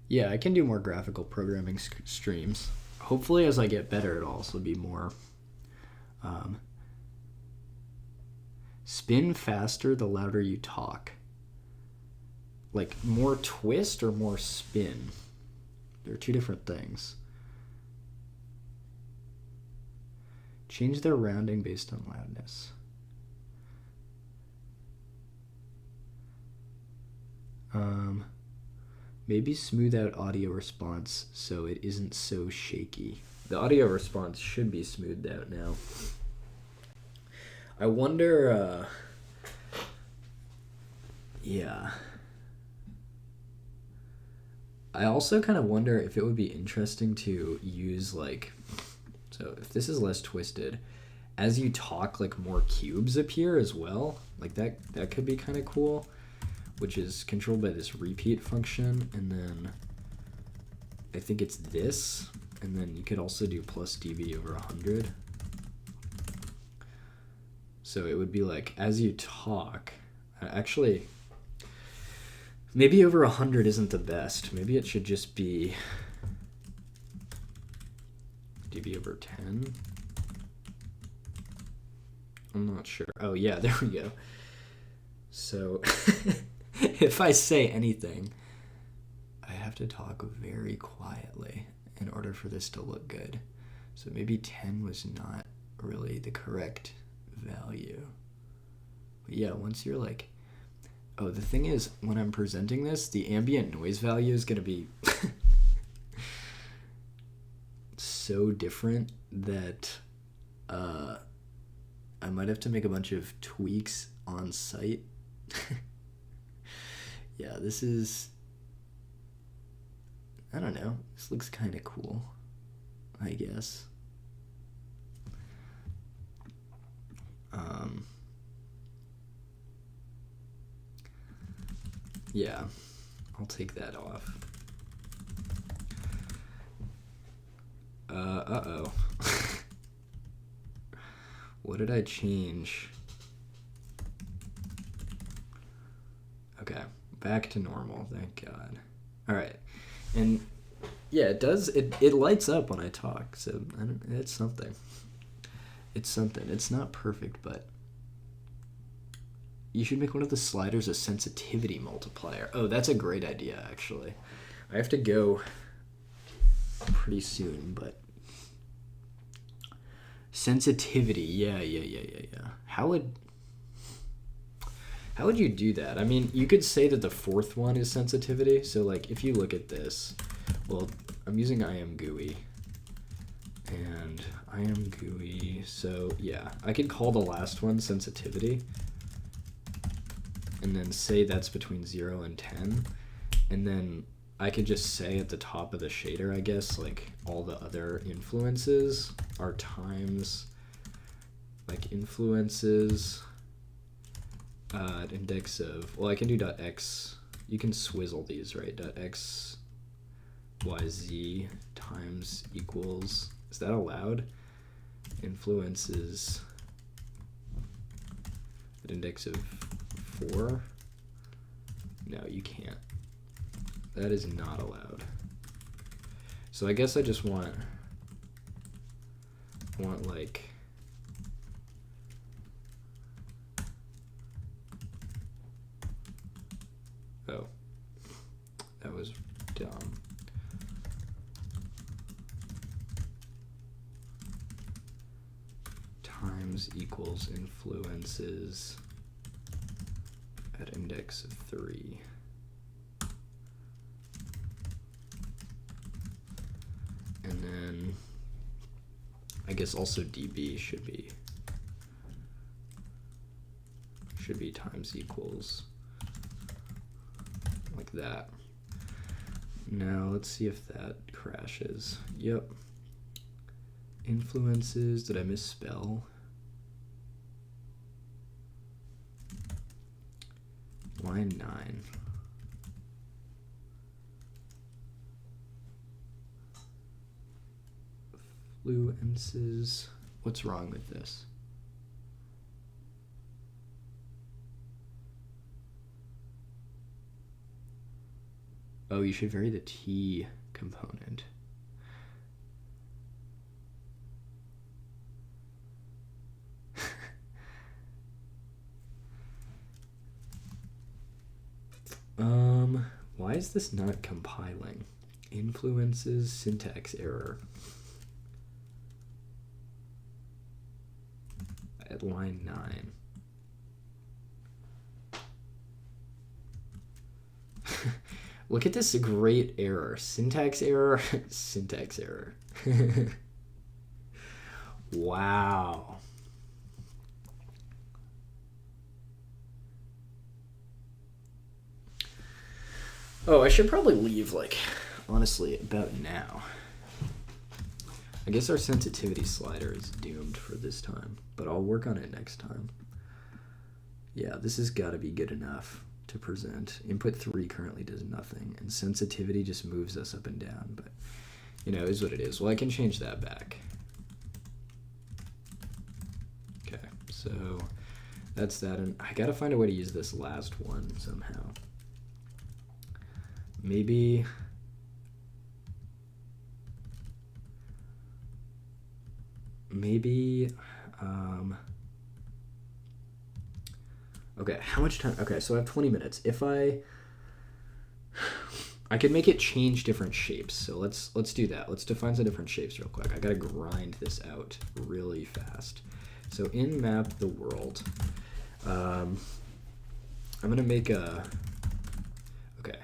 Yeah, I can do more graphical programming streams. Hopefully, as I get better, it'll also be more. Spin faster the louder you talk. Like more twist or more spin? They're 2 different things. Change their rounding based on loudness. Maybe smooth out audio response so it isn't so shaky. The audio response should be smoothed out now. I wonder, yeah. I also kind of wonder if it would be interesting to use, like, so if this is less twisted, as you talk, like, more cubes appear as well. Like, that could be kind of cool, which is controlled by this repeat function, and then I think it's this, and then you could also do plus dB over 100. So it would be like, as you talk, actually, maybe over 100 isn't the best. Maybe it should just be dB over 10. I'm not sure. Oh yeah, there we go. So if I say anything, I have to talk very quietly in order for this to look good. So maybe 10 was not really the correct value. But yeah, once you're like, oh, the thing is, when I'm presenting this, the ambient noise value is going to be so different that I might have to make a bunch of tweaks on site. Yeah, this is, I don't know, this looks kind of cool, I guess. Yeah, I'll take that off. Uh-oh. What did I change? Okay, back to normal, thank God. All right, and yeah, it lights up when I talk, so it's something. It's something. It's not perfect, but you should make one of the sliders a sensitivity multiplier. Oh, that's a great idea, actually. I have to go pretty soon, but sensitivity, yeah. How would you do that? I mean, you could say that the fourth one is sensitivity. So, like, if you look at this, well, I'm using IamGUI, and IamGUI. So yeah, I could call the last one sensitivity, and then say that's between 0 and 10, and then I could just say at the top of the shader, I guess, like, all the other influences are times, like, influences at index of, well, I can do .x, you can swizzle these, right? .x, y, z times equals, is that allowed? Influences at index of 4? No, you can't. That is not allowed. So I guess I just want like, oh, that was dumb. Times equals influences at index of 3. And then I guess also dB should be times equals like that. Now let's see if that crashes. Yep. Influences, did I misspell? Line 9. Fluences. What's wrong with this? Oh, you should vary the T component. Why is this not compiling? Influences, syntax error. At line 9. Look at this great error. Syntax error, syntax error. Wow. Oh, I should probably leave, like, honestly, about now. I guess our sensitivity slider is doomed for this time, but I'll work on it next time. Yeah, this has got to be good enough to present. Input 3 currently does nothing, and sensitivity just moves us up and down, but, you know, it is what it is. Well, I can change that back. Okay, so that's that, and I gotta find a way to use this last one somehow. Maybe okay, how much time? Okay, so I have 20 minutes. If I could make it change different shapes. So let's do that. Let's define some different shapes real quick. I gotta grind this out really fast. So in map the world, I'm gonna make a, okay,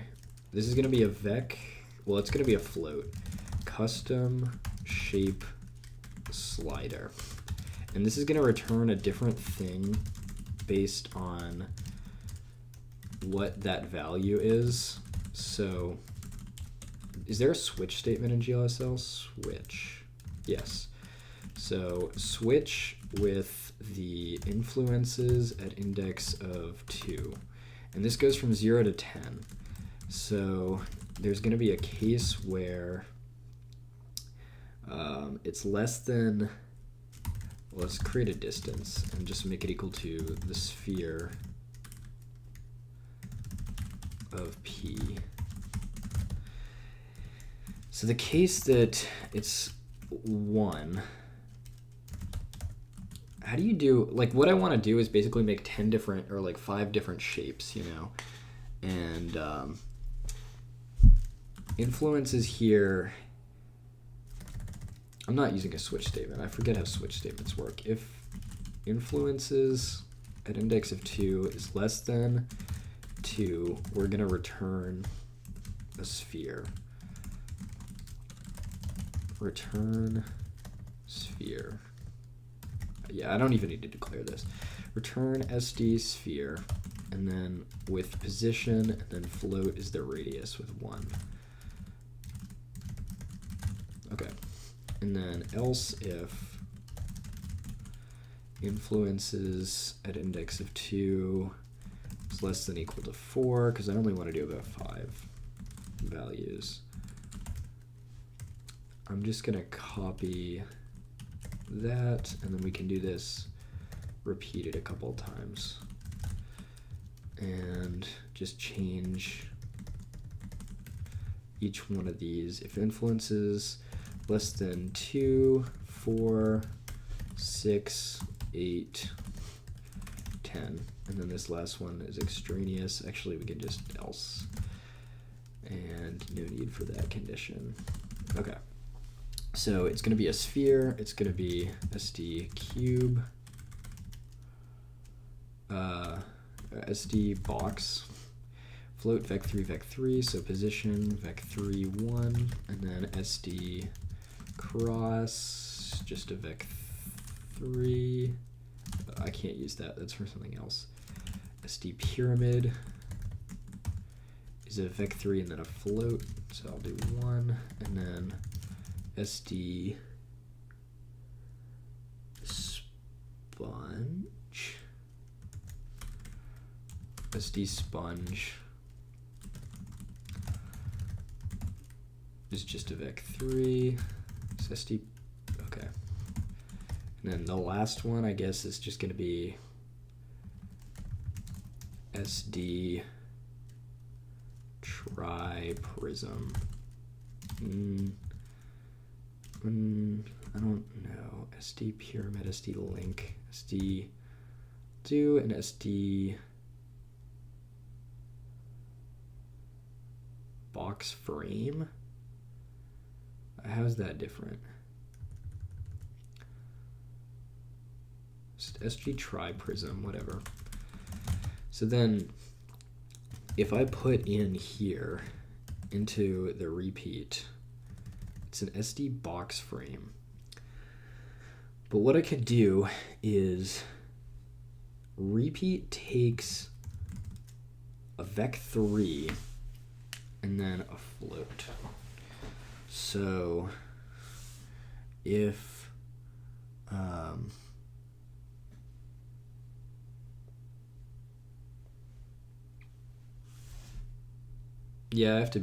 this is gonna be a vec, well, it's gonna be a float, custom shape slider. And this is gonna return a different thing based on what that value is. So is there a switch statement in GLSL? Switch, yes. So switch with the influences at index of 2. And this goes from 0 to 10. So there's going to be a case where it's less than, let's create a distance and just make it equal to the sphere of P. So the case that it's 1, how do you do, like, what I want to do is basically make 10 different, or like 5 different shapes, you know, and influences here, I'm not using a switch statement, I forget how switch statements work. If influences at index of 2 is less than 2, we're going to return a sphere. Return sphere. Yeah, I don't even need to declare this. Return SD sphere, and then with position, and then float is the radius with 1. Okay, and then else if influences at index of 2 is less than or equal to 4, because I only want to do about 5 values. I'm just going to copy that, and then we can do this repeated a couple of times. And just change each one of these. If influences less than 2, 4, 6, 8, 10. And then this last one is extraneous. Actually, we can just else. And no need for that condition. Okay. So it's going to be a sphere, it's going to be SD cube, SD box, float vec3 vec3, so position vec3 1, and then SD cross, just a vec3, I can't use that, that's for something else. SD pyramid is a vec3 and then a float, so I'll do 1, and then SD sponge, SD sponge is just a vec3, it's SD, okay. And then the last one, I guess, is just going to be SD tri-prism. I don't know. SD pyramid, SD link, SD do an SD box frame. How's that different? SG tri-prism, whatever. So then if I put in here into the repeat, it's an SD box frame. But what I could do is repeat takes a vec3 and then a float. So if yeah, I have to be